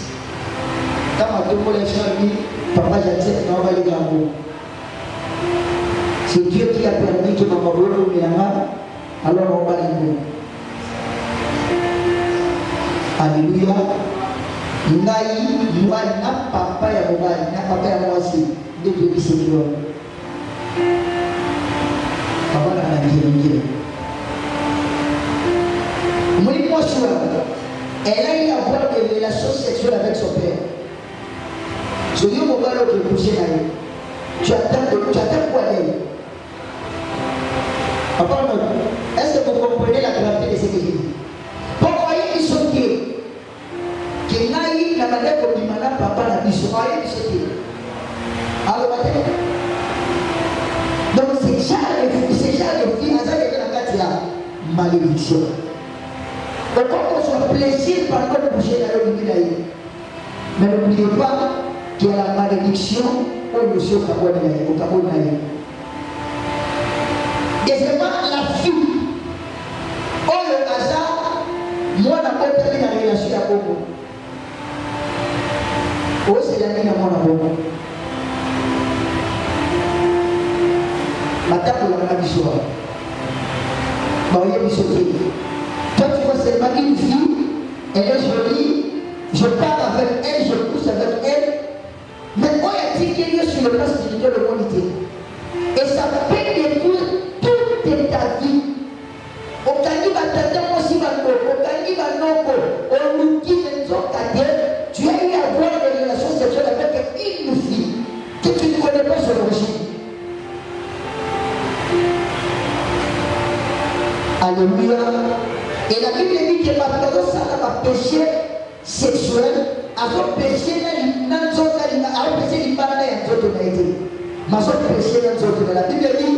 Quand on a tout le dit, papa, j'accepte, on va aller dans le c'est Dieu qui a permis que maman voulait le alors on va aller. Alléluia. Ngai, moi, n'a papa ya mobali, n'a papa ya moi aussi. Dieu te dit Seigneur. Papa n'a pas dit. Moi, elle a eu à avoir des relations sexuelles avec son père. Je dis au mobile que vous poussez là. Tu attends quoi d'elle? Papa, est-ce que vous comprenez la gravité de ce que je dis? Pourquoi ils sont que naï la manière comme il m'a papa la mission ils sont alors donc c'est genre de vie à ça que la malédiction. Donc quand on soit plaisir par notre boucher dans le milieu, mais n'oubliez pas qu'il y a la malédiction au monsieur au Cameroun. Deuxièmement, la fille. Oh le hasard, moi d'abord terminé la relation à Congo. Oh c'est la nuit à mon amour. Ma table on a dit soir. Bah oui, il se dit. Toi tu vois seulement une fille, elle est jolie, je parle avec elle, je pousse avec elle. Mais moi il y a dit qu'il y a sur le plan spirituel de l'humanité. Et ça peut détruire toute ta vie. Au Kani Batata, moi aussi, au Kani Banoko, au Luki, tu as eu à avoir des relations sexuelles avec une fille que tu ne connais pas son origine. Alléluia. Et la Bible dit que maintenant, ça a péché sexuel, avant péché, la Bible dit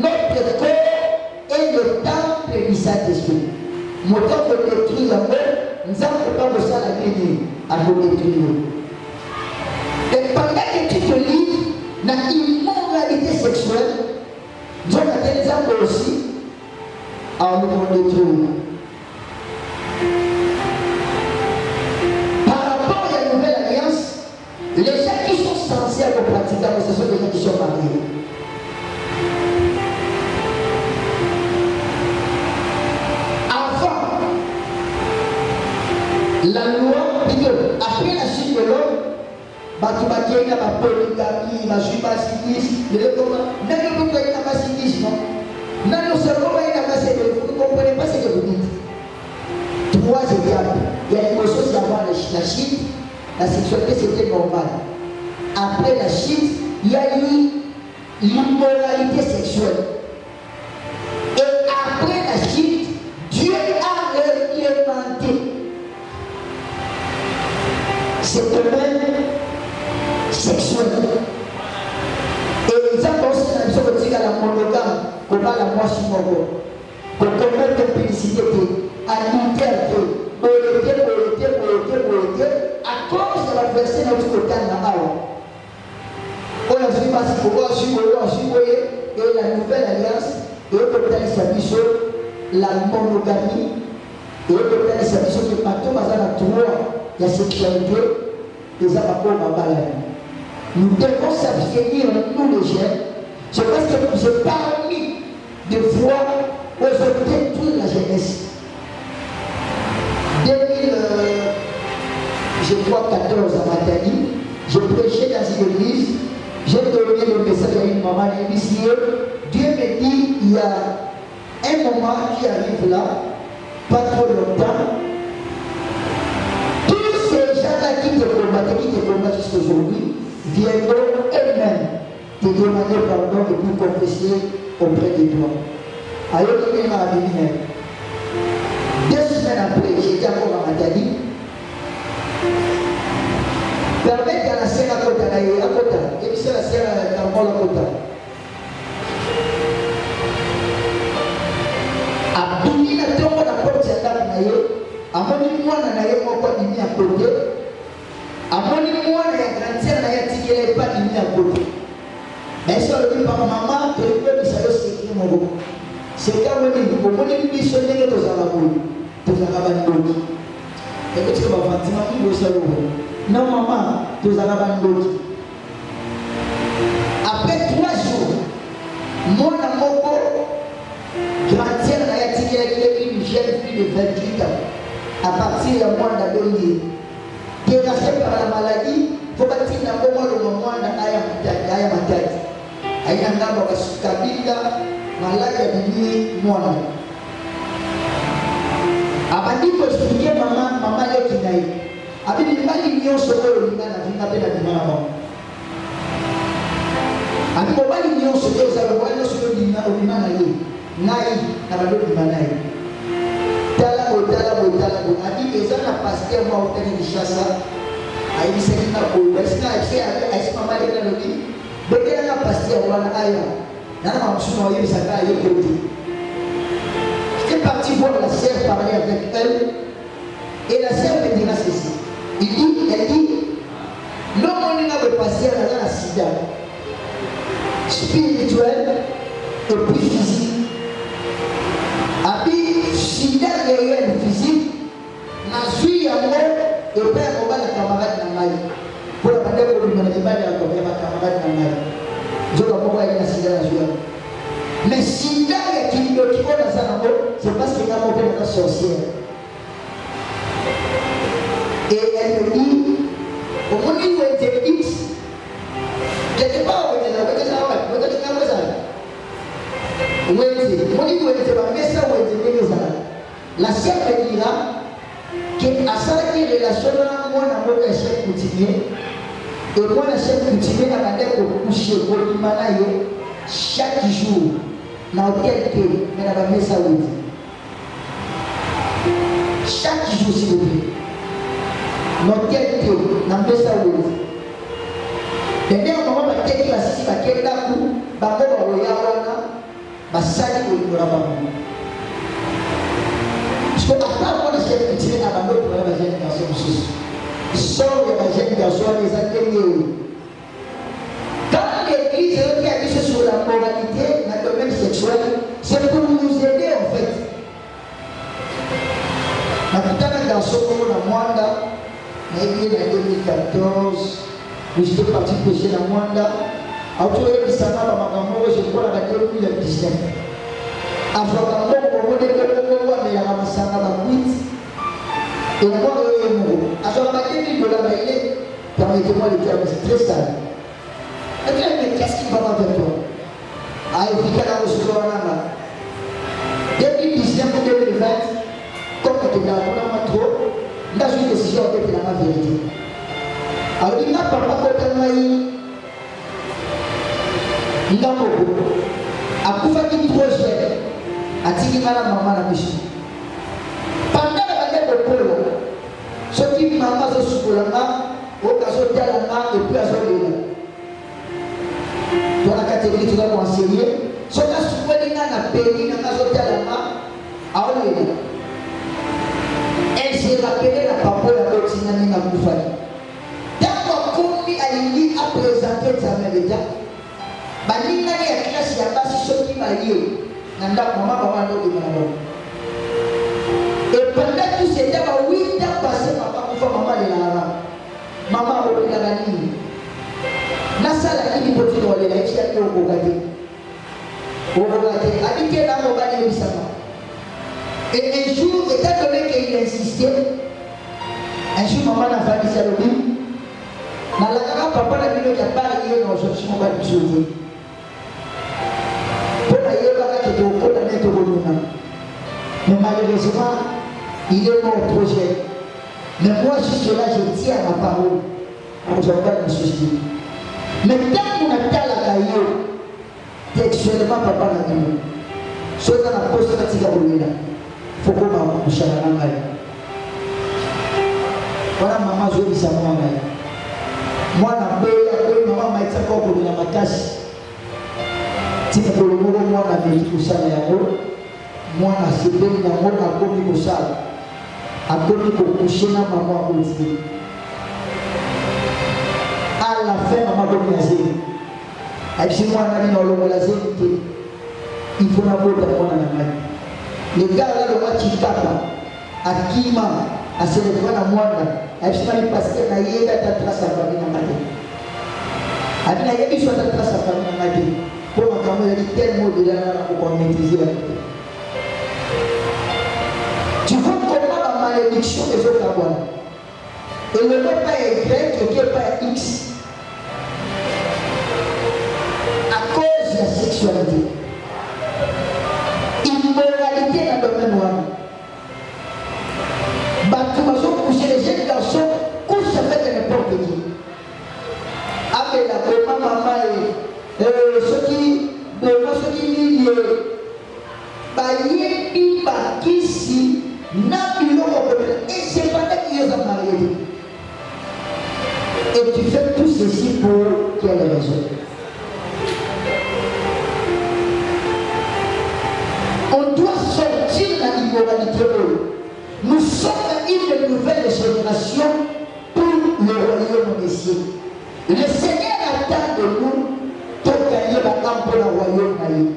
notre corps est le temple du Saint-Esprit. Mon temps de détruire la mort, nous avons pas de ça la vie à nous détruire. Et pendant que tu te livres dans l'immoralité sexuelle, Dieu a des hommes aussi à nous détruire. Par rapport à la nouvelle alliance, les gens qui sont censés être pratiquants, ce sont les gens qui sont mariés. Avant, la loi dit que après la chute de l'homme, Batoubaké n'a pas polygamie, ma jubasidis, le comment, n'a pas beaucoup de capacitis, non? Non, seulement il n'a pas cette, vous ne comprenez pas ce que vous dites. 3 étapes. Il y a une chose avant la chute, la sexualité c'était normal. Après la chute, il y a eu l'immoralité sexuelle. Et après la chute, Dieu a réglementé cette domaine sexuel. Et ils ont aussi la mission de la monogame, qu'on a la moitié monogame. Pour commettre de publicité, à l'interview, à cause de la verset notre côté là-bas. On a vu parce qu'on et la nouvelle alliance, et au total, il s'agit la monogamie, et au total, il s'agit de Pato Mazana 3, il y a sexualité, et ça va pas mal. Nous devons s'abstenir, nous les jeunes. C'est parce que nous sommes parmi des fois où je détruis la jeunesse. 2014 à Matani, je prêchais dans une église, j'ai donné le message à une maman ici. Dieu me dit, il y a un moment qui arrive là, pas trop longtemps. Tous ces gens-là qui te combattent jusqu'à aujourd'hui, viendront eux-mêmes te demander pardon et pour confesser auprès de toi. Alors, il m'a dit, 2 semaines après, j'étais encore à Matani. Permettre à la scène à côté, et puis la scène à côté. Abduni na tombo na porte ya ndako na ye, amoni mwana na ye moko dimi à côté, amoni mwana ya grandière na ye tikele pas dimi à côté. Mais ça le dit par maman, tu peux me savoir ce qui est mon beau. C'est quand on dit, on dit que tu es né dans la boue, tu es dans la boue. Et que tu vas voir, tu m'as dit que tu es non maman, tu es dans la boue. Après 3 jours, mon amour grandière na ye tikele une jeune fille de 28 ans. À partir du mois d'avril, terrassée par la maladie, il faut bâtir un moment le moment d'Aya Matadi. Aïe, un homme qui a Kabila, malade à minuit, moi. Abandi ko expliquer maman yo kinaï. Abi ni mali nyo soko yo ngana vinga pena di mama. Abi ko mali nyo soko yo za ko yo soko di ngana na yo. Nai na bado di manai. Tala ko. Abi eza na pasteur mo otani di chasa. Ayi seki na ko, esika esi mama le na lobi. Beke na pasteur wana aya. Na mama yo bisaka yo koti. J'étais parti voir la sœur parler avec elle et la sœur me dira ceci. Elle dit, l'homme on a passé à la sida spirituel et puis physique. Abi sida réel physique, na suis à moi et père on va la camarade dans ma vie. Pour la pandémie, on va la camarade dans ma vie. Je dois pouvoir aller à la sida la joie. Mais si là, il y a qui dans sa c'est parce qu'il a monté la sorcière. Et elle me dit, au moment où elle était X, quelque part où elle était là, la sœur me dira qu'à ça qui relation là, moi, on a mon chef coutumier, et moi, le chef coutumier, on a des coucher pour l'imanaïe chaque jour. Dans quel pays, mais dans la messe chaque jour, s'il vous plaît. Dans quel pays, dans la messe et bien, on va dire que la scie va qu'elle a coup, va voir le yawana, va salir au niveau de la maman. Parce que après, on a chef qui tire à la main pour la jeune garçon. Sort la jeune garçon, les ateliers. Quand l'église qui a dit sur la moralité, dans le domaine sexuel, c'est pour nous aider en fait. Maintenant, un garçon comme la Mwanda, en 2014, j'étais parti pêcher la Mwanda. Après, il s'en va à ma maman, je crois la 2019. Après, on a dit que mais il y a un massacre à la cuite. Et moi, après, on a dit que permettez-moi de dire, c'est très sale. Mais qu'est-ce qui va avec toi? Ah, il faut qu'elle a reçu son âme. 2019 ou 2020, comme tu es là, on a trop, on a une décision avec la vérité. Alors, il n'a pas de maïs. Il n'a pas beaucoup. À coup de projet, à Tigimala, maman, la mission. Pendant la manière de Polo, ce qui m'a pas de soukoulama, au cas où il y a la main et puis à son dans la catégorie tu vas m'enseigner. Ce que je peux dire dans la pays, dans la zone elle s'est rappelée la parole de la continue dans le foyer. D'abord, comme il a dit à présenter sa média, il a classe ya basi ce qui m'a dit, nanda maman de et pendant tout ce temps, 8 ans passés, papa pour maman de la maman au la ligne. ça la qui peut faire les laïcs qui ont regardé. Au regardé, habité dans mon bas de l'Issama. Et un jour, étant donné qu'il insistait, un jour, maman n'a pas dit ça le but. Malaka papa n'a vu qu'il n'y a pas de dans ce qui m'a dit sauver. Pour la yéba qui était au cours d'un être au mais malheureusement, il est mort trop jeune. Mais moi, jusque là, je tiens à ma parole. On ne va pas me soucier. Mais tant qu'on a tel à caillou, textuellement, papa n'a dit. Chose à la poste de la tigre, faut qu'on m'a couché à la main. Voilà, maman, je dis ça moi. Moi, je maman m'a dit encore pour la macasse. Si tu veux le mot, moi, je vais dire ça, moi, je vais dire ça, moi, je vais dire ça. A donné pour coucher dans maman aussi. À la fin, maman va me dire, et si moi, je vais me dire, il faut la boîte à mon ami. Les gars, là, le match, il tape. À Kima, à se lever à moi, et si je passe à y aller, à trace à famille dans ma tête. À bien, il y a une trace à famille dans ma tête. Pour ma caméra, il y a tel mot de là pour maîtriser la tête. Tu vois comment la malédiction des autres abois. Et le nom pas est grec et le pas est X. À cause de la sexualité. Immoralité dans le domaine noir. Batoumazon coucher les jeunes garçons couchent avec n'importe qui. Avec la maman et ceux qui lient ici. Et c'est pas qu'ils ont marié. Et tu fais tout ceci pour quelle raison? On doit sortir de l'immoralité. Nous sommes une nouvelle génération pour le royaume des cieux. Le Seigneur attend de nous pour gagner la camp pour le royaume.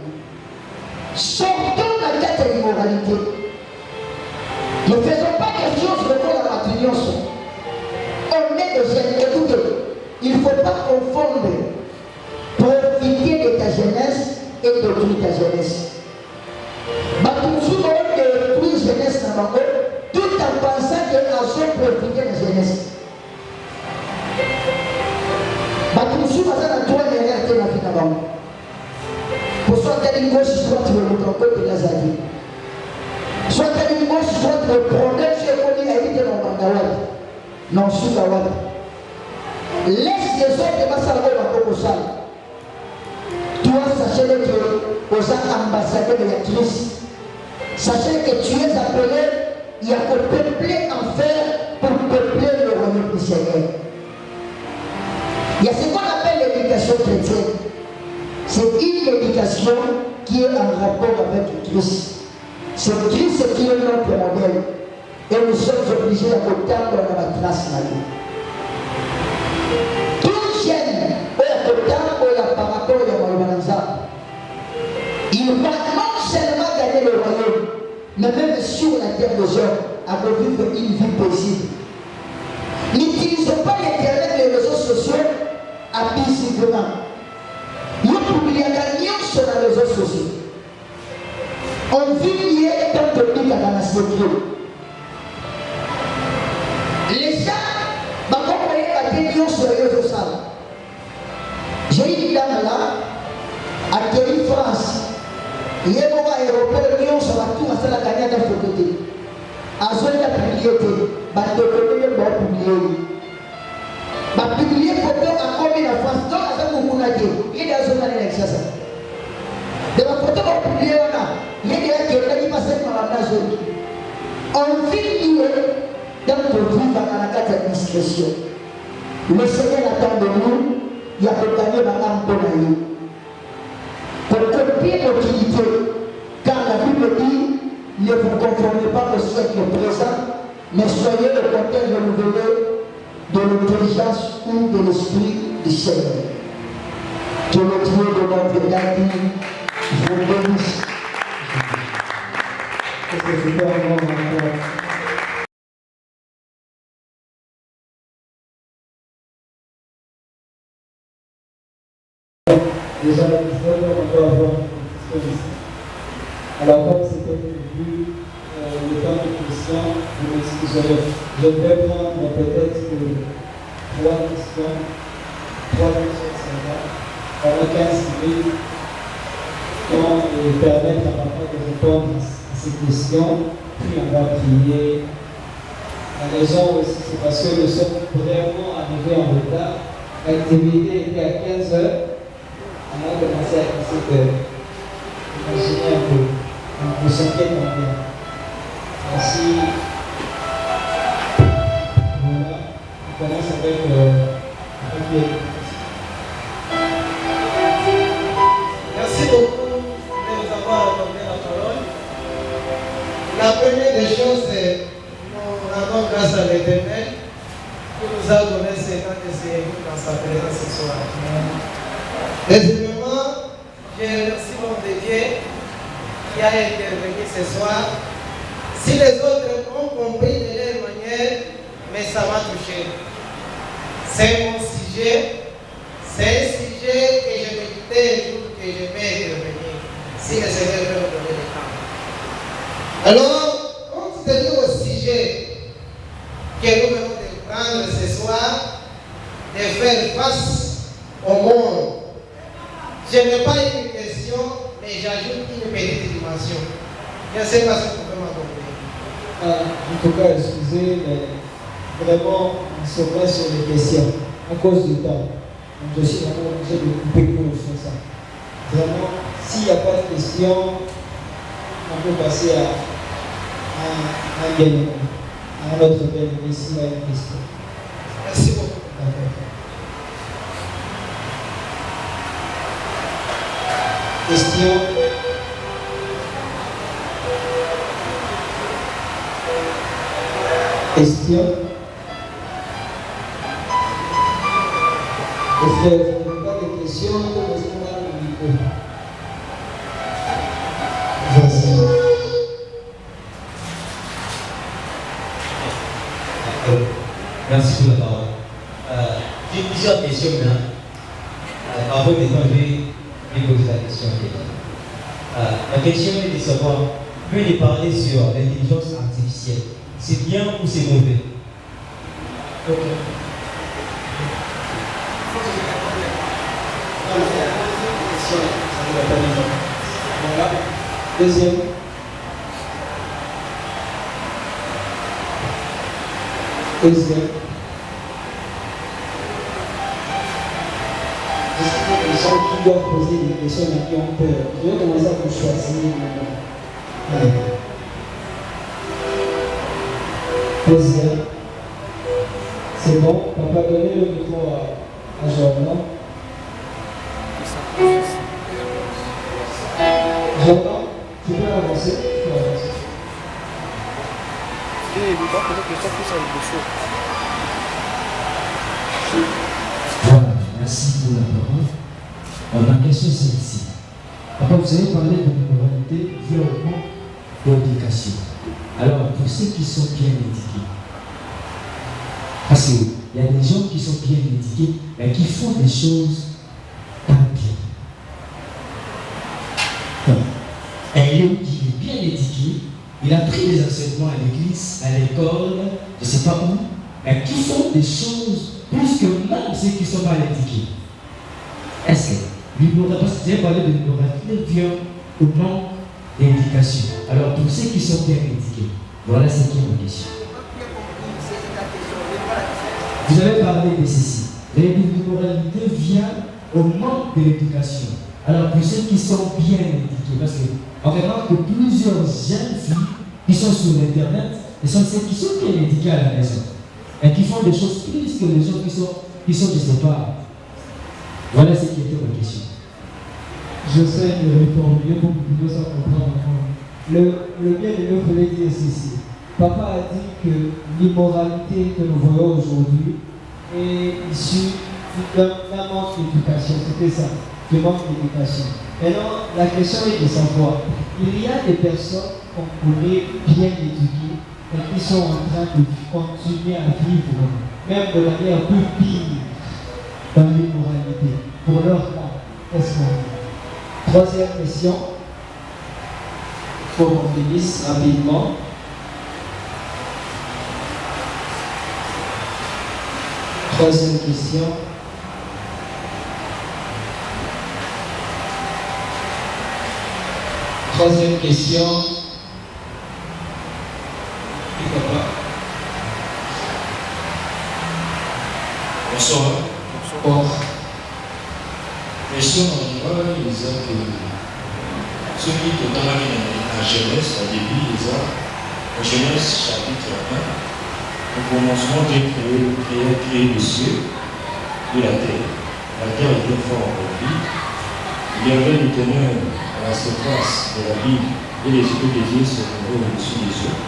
Sortons de la tête de l'immoralité. Ne faisons pas des choses pour la matrignos. On est de jeunes. Écoutez, il ne faut pas confondre profiter de ta jeunesse et détruire ta jeunesse. Batumsou a détruit jeunesse dans ma tout en pensant qu'elle a profité de la jeunesse. Batumsou a droit de regarder la vie d'abord. Pour soit qu'elle gauche, soit tu veux montrer encore de la zadie. Soit qu'elle gauche, soit le problème chez Koli a été dans Bandawad. Non, sous la Wad. Laisse les autres de Massalgo dans le Kosal. Toi, sachez que aux ambassadeurs de la Christ, sachez que tu es appelé, il y a que peupler en fer pour peupler le royaume du Seigneur. Il y a ce qu'on appelle l'éducation chrétienne. C'est une éducation qui est en rapport avec Christ. C'est Christ qui est notre modèle. Et nous sommes obligés à tendre dans la classe là. Tout jeune, par rapport à Malbanza, il va non seulement gagner le royaume, mais même sur la terre de gens, à vivre une vie paisible. N'utilisons pas l'Internet et les réseaux sociaux abusivement. Nous publions sur les réseaux sociaux. On vit lié tant de pays dans la sécurité. Les gens, sur les réseaux sociaux. J'ai une dame là, à Kéry, France. Il y a un aéroport, sur la tour, à la gagnade à côté. À zone de publié, publié photo à combien la France, donc à ce moment-là, il y a des zones à l'exercice. De la photo publiée, il y a des gens qui passent par la zone. On vit lié dans notre vie dans la carte d'administration. Le Seigneur attend de nous, il y a que gagner dans l'âme pour nous. Pour copier l'utilité, car la Bible dit, ne vous conformez pas au siècle présent, mais soyez le contraire renouvelé de l'intelligence ou de l'esprit du Seigneur. Que le Dieu de notre David vous bénisse. Que c'est super, Déjà, on doit avoir une question ici. Alors, comme c'était prévu, le temps de questions, je m'excuserai. Je vais prendre peut-être 3 questions, ça va, pendant 15 minutes, pour permettre à papa de répondre à ces questions, puis on va prier. La raison aussi, c'est parce que nous sommes vraiment arrivés en retard. L'activité était à 15 h. On a commencé à 17 h. Imaginez un peu. Donc, vous sentez combien? Ainsi, voilà. On commence avec le Merci beaucoup de nous avoir accordé la parole. La première des choses, c'est nous rendons grâce à l'Éternel qui nous a donné ce temps de se réunir dans sa présence ce soir. Deuxièmement, je remercie l'homme de Dieu qui a intervenu ce soir. Si les autres ont compris de leur manière, mais ça m'a touché. C'est mon sujet. C'est un sujet que je méditais un jour que je vais intervenir. Si le Seigneur veut me donner le temps. Alors, compte tenu au sujet que nous venons de prendre ce soir, de faire face au monde, je n'ai pas une question, mais j'ajoute une petite dimension. Je ne sais pas si vous pouvez m'accompagner. En tout cas, excusez, mais vraiment, on se met sur les questions à cause du temps. Donc, je suis vraiment obligé de couper court sur ça. Vraiment, s'il n'y a pas de questions, on peut passer à un bien-aimé, à un autre bien-aimé s'il y a une question. Merci beaucoup. Question. Question. Est-ce que vous n'avez pas de questions? Est-ce qu'on a le micro? Merci pour la parole. J'ai plusieurs questions maintenant. Avant de temps, je vais poser la question. La question est de savoir, veuillez parler sur l'intelligence artificielle. C'est bien ou c'est mauvais? Ok. Voilà. Deuxième. Deuxième. Je sais que les gens qui doivent poser des questions et qui ont peur. Je vais commencer à vous choisir maintenant. Allez. Deuxième. C'est bon. Papa, donnez le micro à Jordan. Jordan, tu peux avancer? Tu peux avancer. Voilà, merci pour la parole. Ma question c'est ici. Papa, vous avez parlé de l'immoralité via au manque d'éducation. Alors, pour ceux qui sont bien éduqués, parce qu'il y a des gens qui sont bien éduqués, mais qui font des choses pas bien. Donc, un homme qui est bien éduqué, il a pris des enseignements à l'église, à l'école, je ne sais pas où, mais qui font des choses plus que même ceux qui ne sont pas éduqués. Est-ce que l'immoralité, parce que j'ai parlé de l'immoralité, vient au manque d'éducation. Alors, pour ceux qui sont bien éduqués, voilà ce qui est ma question. Vous avez parlé de ceci. L'immoralité vient au manque de l'éducation. Alors, pour ceux qui sont bien éduqués, parce qu'on remarque que plusieurs jeunes filles qui sont sur Internet, ce sont celles qui sont bien éduquées à la maison et qui font des choses plus que les gens qui sont je ne sais pas. Voilà ce qui était ma question. Je sais de répondre mieux pour que vous puissiez comprendre. Le bien-aimé voulait dire ceci. Papa a dit que l'immoralité que nous voyons aujourd'hui est issue d'un manque d'éducation. C'était ça, du manque d'éducation. Maintenant, la question est de savoir, il y a des personnes qu'on connaît bien éduquées et qui sont en train de continuer à vivre, même de manière plus pire, dans l'immoralité, pour leur cas. est-ce qu'on... Troisième question. Il faut qu'on finisse rapidement. Troisième question. Troisième question. Bonsoir. Bon. Question en général, ils ont que ceux qui ont dans la Genèse, au début, ils ont en Genèse chapitre 1, au commencement, Dieu créé les cieux et la terre. La terre était fort remplie. Il y avait une teneur à la surface de la ville et les yeux de Dieu se trouvaient au-dessus des eaux.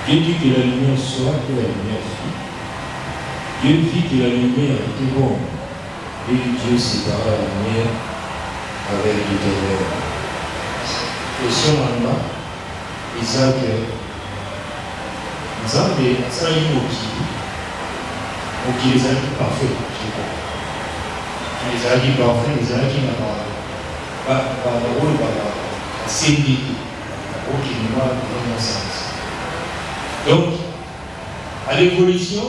Dieu dit que la lumière soit, que la lumière fut. Dieu vit que la lumière était bonne. Et Dieu sépara la lumière avec les ténèbres. Question en bas, Isaac, Nzambe asali mokili ezalaki parfait. Ezalaki parfait, ezalaki na baoyo basengi te okilima dans sens. Donc, à l'évolution,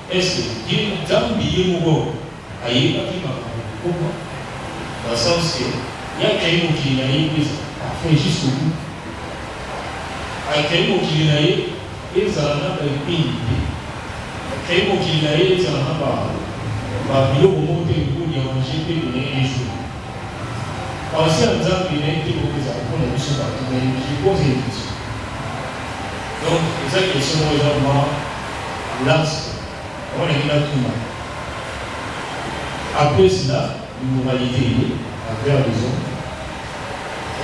est-ce que Dieu Nzambe ye moko ayebaki makambo dans le sens que il y a créé mokili na ye parfait jusqu'au bout. Akei mokili na ye ezala na baepini te. Akei mokili na ye ezala na babiloko moko te ekoni ya manger mpe bina ye jour. Penser à Nzambe na ye te kokozala mpona biso bato na ye, je pose une question. Donc, eza question moko eza ma lance on est là tout le monde. Après cela, l'immoralité envers les hommes.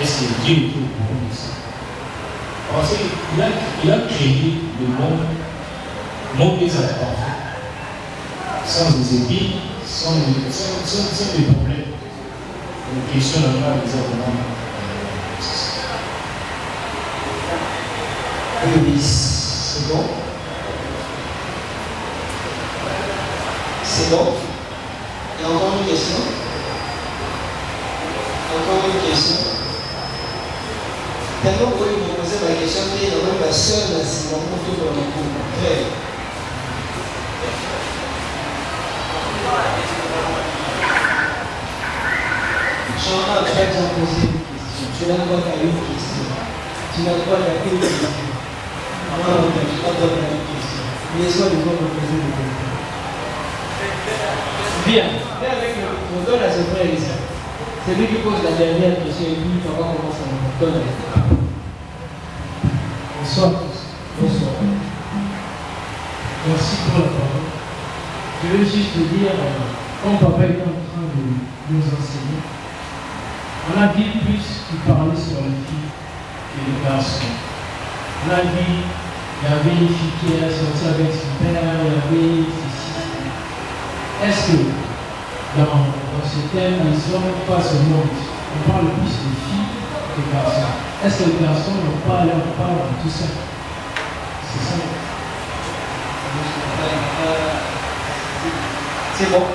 Est-ce que Dieu est au courant de ça? Parce qu'il a créé le monde des imparfaits, sans des épines, sans des problèmes. Une question là-bas, les hommes. C'est bon? C'est bon? Il y a encore une question? Encore une question? Tellement que vous me posez ma question, il y a même la seule, c'est mon tour dans le cours. Frère. Jean-Marc, tu as déjà posé une question. Tu n'as pas qu'à une question. Tu n'as pas qu'à une question. Alors, tu n'as pas qu'à une question. Les autres vont me poser des questions. Bien, on donne à ce frère ici. C'est lui qui pose la dernière question et puis on va commencer à nous donner la réponse. Bonsoir tous. Bonsoir. Merci pour la parole. Je veux juste te dire, comme papa est en train de nous enseigner, on a dit plus qu'il parlait sur les filles que les garçons. On a dit, il y avait une fille qui est sortie avec son père, il y avait ceci. Est-ce que dans ce thème, ils sont pas seulement, on parle plus de filles que de garçons. Est-ce que les garçons n'ont pas leur part dans tout ça? C'est ça. C'est bon.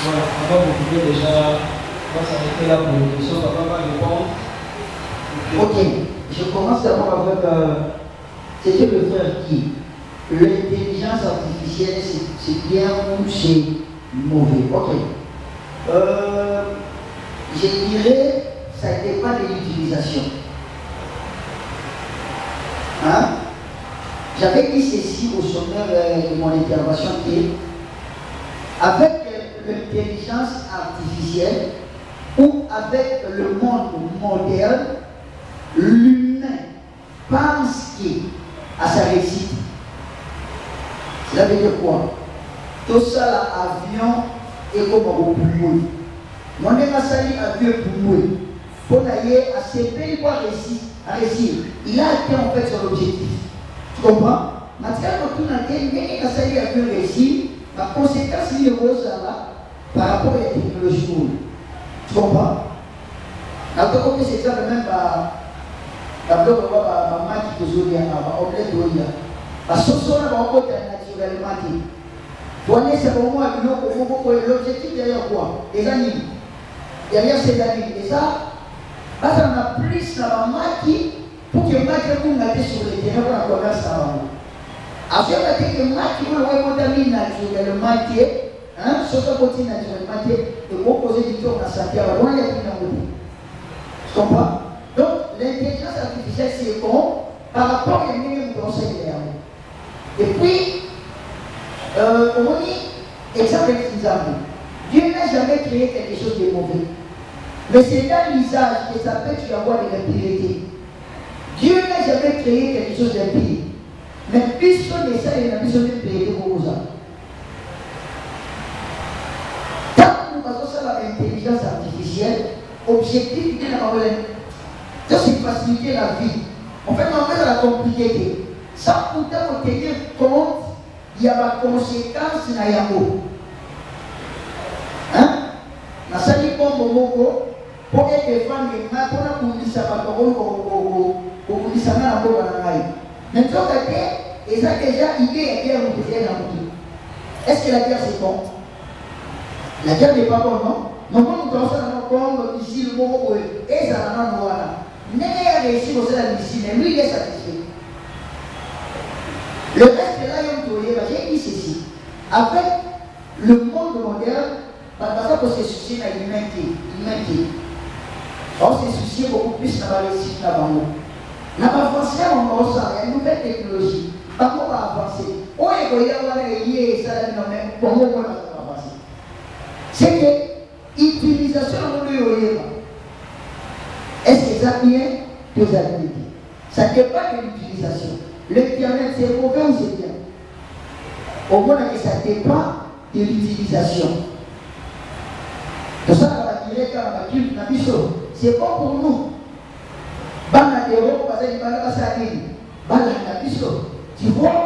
Voilà, papa, vous pouvez déjà, on va s'arrêter là pour les questions, papa va répondre. Ok, je commence d'abord avec c'était le frère qui. L'intelligence artificielle, c'est bien ou c'est mauvais. Ok. Je dirais, ça dépend de l'utilisation. Hein? J'avais dit ceci au sommaire de mon intervention qui est avec l'intelligence artificielle ou avec le monde moderne, l'humain pense à sa réussite. Cela veut dire quoi? Tout ça, l'avion est comme un poumon. Mon émasali avion poumon. Pour aller à ces pays pour réussir. Il a atteint en fait son objectif. Tu comprends? Maintenant, quand on a dit que l'émasali avion réussi, la conséquence il y a là par rapport à la technologie. Tu comprends? Alors, comme c'est ça, même la bloc on va match de Zoria, on omelette Zoria. Parce que ce sont naturellement dit. c'est pour moi l'objectif derrière quoi? Les animes. Derrière ces animes. Et ça, on a plus la maki pour que maki qu'on a sur le terrain pour la commerce à l'homme. Après, on a dit que maki pour le contamine naturel, le maki, sauf la protéine naturelle, le maki, le composé du tour dans sa terre, loin il y a plus d'embouteille. Tu comprends? Donc, l'intelligence artificielle, c'est bon par rapport à une conseil derrière. Et puis, on dit, exemple, Dieu n'a jamais créé quelque chose de mauvais. Mais c'est dans l'usage que ça peut tu avoir de l'impureté. Dieu n'a jamais créé quelque chose d'impur. Mais puisque ça, il a besoin de prier pour vous. Tant que nous passons sur l'intelligence artificielle, objectif de la parole, c'est faciliter la vie. En fait, on va la compliquer. Sans pourtant tenir compte, il y a des conséquences dans Yamo. Hein? Na sali kombo moko pour défendre les mains pour la kundisa bakoro pour kundisa na mbo na ngai. Mais toi que et ça déjà idée est bien reposée dans tout. Est-ce que la guerre c'est bon? La guerre n'est pas bonne, non? Non, nous pensons à nos Congo ici le mot et ça n'a pas de n'est réussi pour ça ici, mais lui il est satisfait. Le reste de là, j'ai dit ceci. Avec le monde moderne, parce qu'on se soucie de l'humanité. On se soucie beaucoup plus de la réussite là-bas. On va avancer, on va avancer. Il y a une nouvelle technologie. Par contre, on va avancer. On est y avoir lié ça, mais pour moi, on va avancer. C'est que l'utilisation de l'eau, est-ce que ça vient de la habilités? Ça dépend de l'utilisation. L'internet, c'est mauvais ou c'est bien? Au moins, ça dépend de l'utilisation. Pour ça, on va dire que c'est bon pour nous. Tu vois,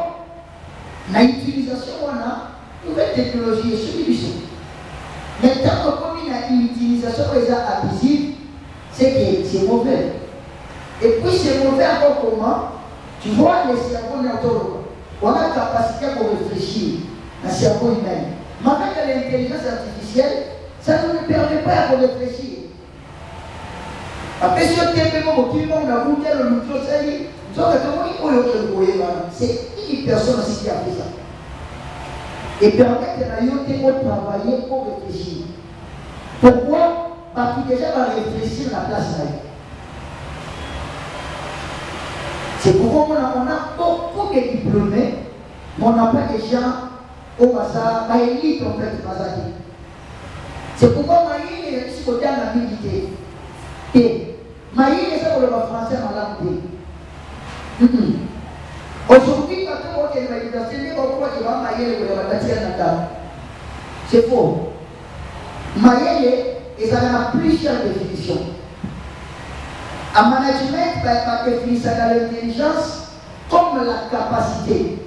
l'utilisation, on a une nouvelle technologie et solution. Mais tant qu'on a une utilisation abusive, c'est que c'est mauvais. Et puis c'est mauvais encore comment? Tu vois, les cerveaux naturels, on a la capacité pour réfléchir à un cerveau humain. Mais avec l'intelligence artificielle, ça ne nous permet pas de réfléchir. Après, si on a voulu c'est une personne aussi qui a fait ça. Et permettre à nous de travailler pour réfléchir. Pourquoi? Parce que déjà, on va réfléchir à la place là. C'est pourquoi on a beaucoup de diplômés, mais on n'a pas de gens au Massa, à l'élite en fait, c'est pourquoi Maïli est ici côté en habilité. Et Maïli est ça pour le français en langue. Aujourd'hui, quand on est en université, on va Maïli pour le bâtir en table. C'est faux. Maïli, et ça a plusieurs définitions. En management, par définition de l'intelligence comme la capacité.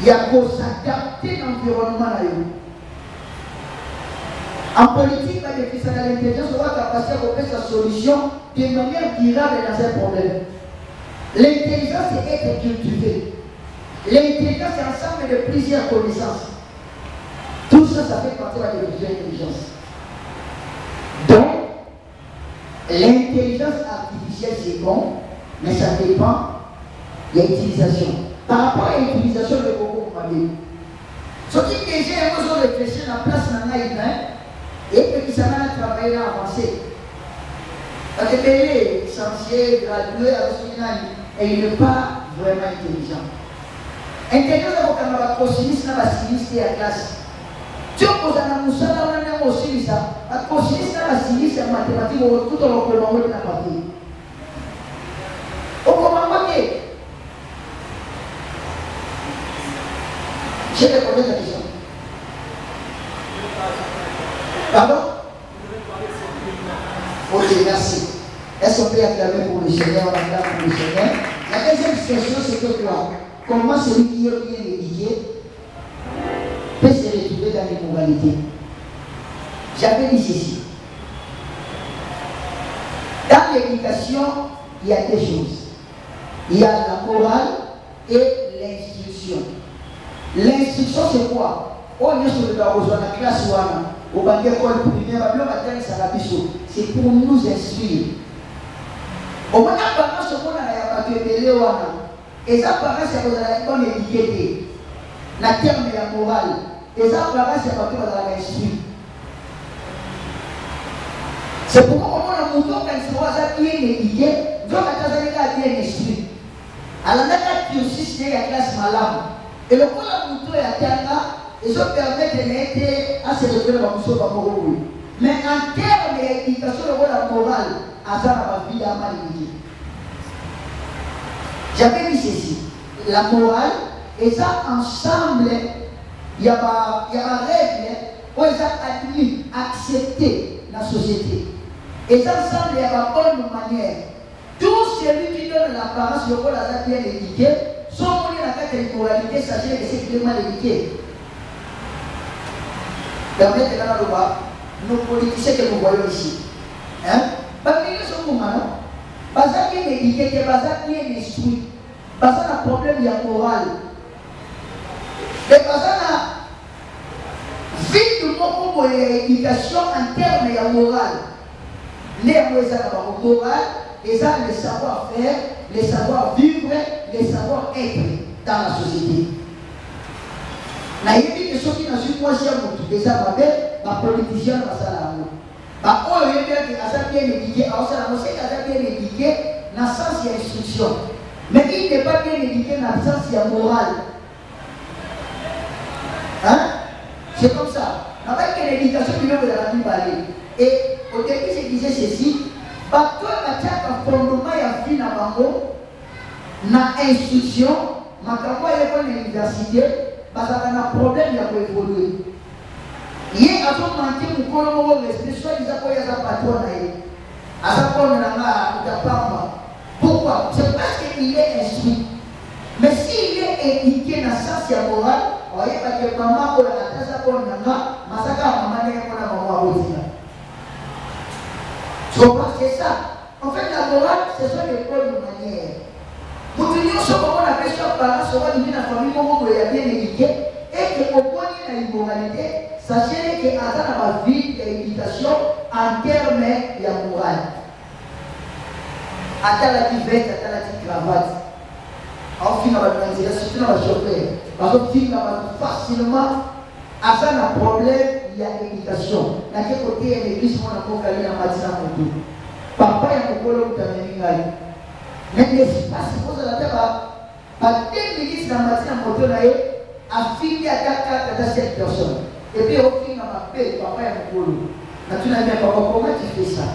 Il y a qu'à s'adapter à l'environnement. En politique, par définition de l'intelligence, on va capacité à trouver sa solution de manière durable dans un problème. L'intelligence, c'est être cultivé. L'intelligence, c'est ensemble de plusieurs connaissances. Tout ça, ça fait partie de la définition de l'intelligence. Donc, l'intelligence artificielle, c'est bon, mais ça dépend de l'utilisation. Par rapport à l'utilisation de beaucoup de moyens. Ce qui déjà est besoin de réfléchir à la place dans l'humain et que ça va travailler à avancer. Parce que les licenciés, gradués, et il n'est pas vraiment intelligent. Intelligent, c'est quand on va continuer à s'initier à la classe. Tu as posé un moussala, on a aussi ça. À continuer à s'initier à la mathématique, on va tout en recommandant de la partie. Au commandement, je vais poser la question. Pardon? Ok, merci. Est-ce qu'on peut acclamer pour le Seigneur, on acclame pour le Seigneur? La deuxième question, c'est que quoi? Comment celui qui est bien éduqué peut se retrouver dans l'immoralité? J'avais dit ceci. Dans l'éducation, il y a deux choses. Il y a la morale et l'instruction. L'instruction c'est quoi? On est sur la classe au banquier école primaire, c'est pour nous instruire. Au moins, pendant ce qu'on a appelé et ça paraît c'est pour la bonne éduquée, la terme et la morale, et ça paraît c'est pour la instruire. C'est pourquoi on a montré quand c'est bien éduqué, donc on a bien instruit. Alors là, il y a aussi la classe malade. Et le point de la et ça permet de l'aider à se retrouver dans le monde. Mais en termes d'éducation, la morale, à ça, la vie a mal éduqué. J'avais dit ceci, la morale, et ça ensemble, il y a une règle où ils ont admis, accepté la société. Et ça ensemble, il y a une bonne manière. Tout celui qui donne l'apparence, le rôle à bien éduqué, son moyen à faire de moralité, sachez que c'est mal éduqué. Permettez là de voir nos politiciens que nous voyons ici. Hein? Parce qu'ils sont comme ça. Parce qu'ils sont éduqués, parce qu'ils sont instruits. Parce qu'il y a un problème de morale. Et parce qu'il y a vie de mon éducation en termes de morale. Les morale, et ça, le savoir-faire, le savoir-vivre, le savoir-être dans la société. Na yebi que ceux qui n'ont pas choisi déjà ma politicien va ça là. Oh il y a bien à bien éduqué, à ça là, c'est bien éduqué dans sens instruction. Mais il n'est pas bien éduqué dans le sens morale. Hein? C'est comme ça. Avec l'éducation qui vient de la Bible. Et au début je disais ceci, parce que la tête a fondement et vie dans ma instruction, ma campagne à l'université. Parce qu'il y a un problème qui a évolué. Il y a un manqué de colombo, mais soit ils ont un patron. À sa forme, pourquoi? C'est parce qu'il est instruit. Mais s'il est éduqué dans le sens moral, vous voyez, parce que maman, ou la classe à bonne maman, maman n'est pas la maman aussi. Tu comprends? C'est ça. En fait, la morale, ce sont les bonnes manières. Vous tenez ce moment la question par là, sera dans la famille où il y a bien éduqué et que au point de l'immoralité, sachez que dans ma vie et l'éducation en termes de morale. Attends la petite veste, attends la petite cravate. En fin de surtout dans la chauffeur. Parce que tu vas facilement, à ça un problème, il y a l'éducation. Là, quel côté il y a l'église, on a encore calé dans la matinée à mon tour. Papa, il y a un peu de temps. Mais l'espace, c'est pour ça que par 2 minutes dans la matinée à mon tour, a fini à 4 personnes. Et puis au fin, on m'a payé, papa, il y a un peu de temps. Naturellement, papa, comment tu fais ça?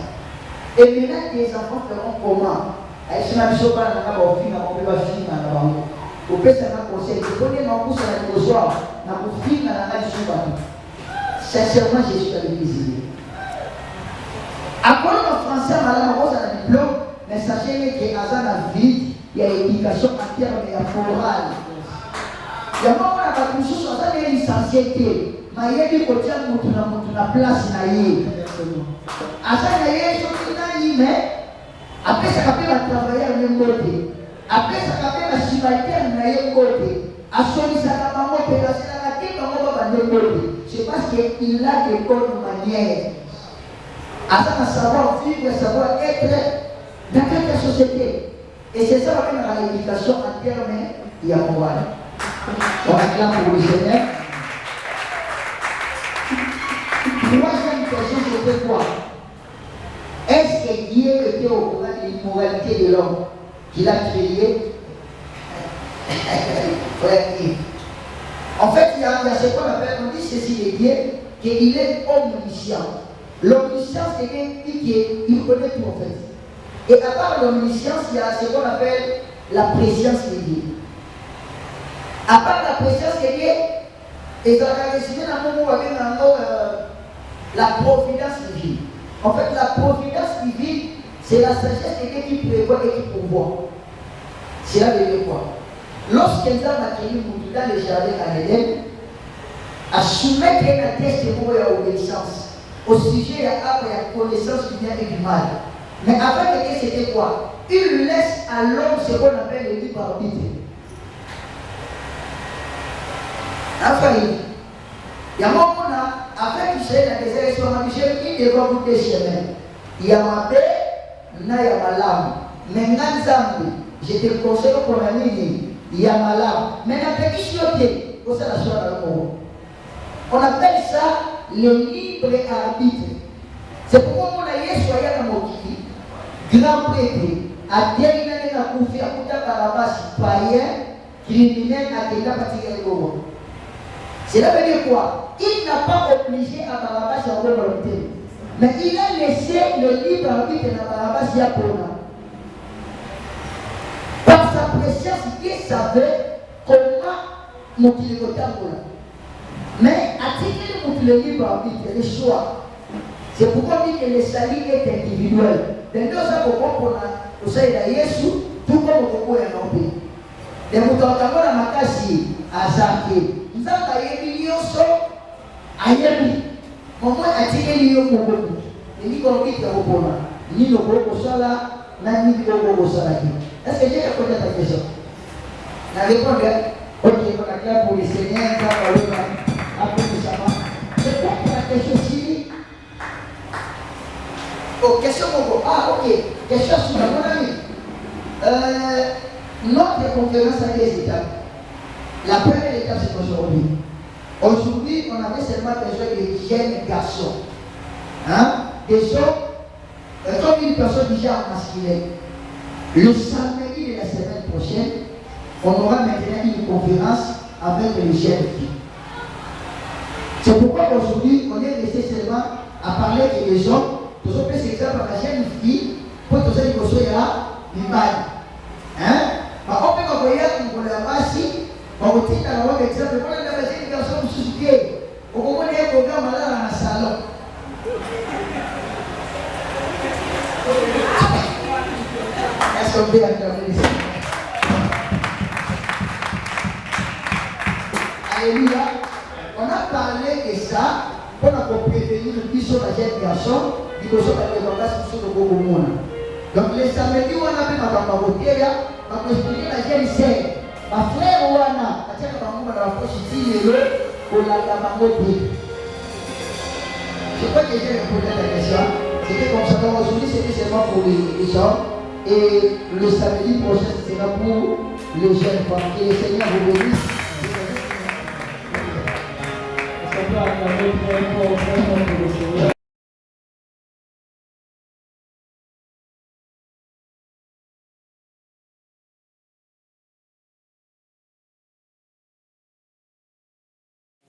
Et maintenant, les enfants feront comment? Si on a besoin de faire un film, on peut faire un film. On peut faire un conseil. Je connais mon cours sur la soir, on a un film à la radio. Sincèrement, je suis avec les à quoi le français, madame Rose a un diplôme, mais sachez que dans la vie, il y a l'éducation en termes de morale. Il y a pas mal de choses sur ça, les licenciés. Mais il y a des côtés où tu as place. À ça, il y a des choses mais après ça, il va travailler à même côté. Après ça, il va chivaliser à même côté. À celui ça, maman peut passer la tête, maman va même côté. C'est parce qu'il a des bonnes manières. À ça, savoir vivre, savoir être dans quelque société. Et c'est ça qu'on a l'éducation en termes de morale. On acclame pour le Seigneur. Troisième question, c'était quoi? Est-ce que Dieu était au courant de l'immoralité de l'homme qu'il a créé? En fait, il y a ce qu'on appelle, on dit ceci de Dieu, qu'il est omniscient. L'omniscience, c'est qu'il connaît tout en fait. Et à part l'omniscience, il y a ce qu'on appelle la préscience de Dieu. À part la préscience de Dieu, et dans la providence divine. En fait, la providence divine, c'est la sagesse de Dieu qui prévoit et qui pourvoit. C'est là de quoi? Lorsqu'Elsa a créé dans le jardin à l'Éden, à soumettre un testimony à l'obéissance. Au sujet, il y a la connaissance du bien et du mal. Mais avant que c'était quoi? Il laisse à l'homme ce qu'on appelle le libre arbitre. Enfin, il y a un moment après tu sais la désertion, il devant vous des chemins. Il y a ma paix, il y a ma lame. Mais Nganzambi, je te conseille pour la nuit, il y a ma lame. Mais la pétition, c'est la chose dans le monde. On appelle ça le libre arbitre. C'est pourquoi on a eu soyez dans mon kiki, grand prêtre, à terminer la confiance pour ta barabas païen, criminel à Kéda Patiké Gogo. Cela veut dire quoi? Il n'a pas obligé à Barabas à volonté. Mais il a laissé le libre arbitre de Barabas Yapona. Par sa présence, il savait comment motiver le temps. Mais à le libre arbitre, le choix. C'est pourquoi on dit que le salut est individuel. Donc, nous avons compris que Jésus, tout comme on peut en pays. Les moutons à Makasi, à Zaki. Nous avons eu l'Yoso, à Yemi. Comment a-t-il eu l'Yoso? Ni qu'on dit que vous ni le gros Sala, ni le gros Sala. Est-ce que j'ai répondu à ta question? La réponse est ok, on a clair pour les Seigneurs, après tout ça. C'est quoi la question ici? Oh, question Mogo. Ah, ok. Question sur mon ami. Notre conférence a des étapes. La première étape, c'est aujourd'hui. Aujourd'hui, on avait seulement besoin de jeunes garçons. Hein? Des hommes, comme une personne déjà masculine. Le samedi de la semaine prochaine, on aura maintenant une conférence avec les jeunes filles. C'est pourquoi aujourd'hui, on est resté seulement à parler des hommes. Tous ceux qui s'examplent à la jeune fille, pour tous ceux qui sont là, ils baillent. Hein? On peut envoyer pour la base, on va dire dans le exemple, on a des personnes qui sont on connaît un programme là dans le salon. Est-ce qu'on peut entendre ça? Alléluia. On a parlé de ça pour prévenir qui sont la jeune garçon, qui sont les bagages qui sont le beau monde. Donc les samedis, on a fait ma campagne, on a expliqué la jeune sœur. Ma frère Ouana, a tiré ma maman dans la poche ici, pour la maman. Je crois que j'ai répondu à ta question. C'était comme ça. Donc aujourd'hui, c'était seulement pour les gens. Et le samedi prochain, c'est sera pour les jeunes femmes. Que le Seigneur vous bénisse. Est-ce qu'on peut acclamer très fort pour le Seigneur?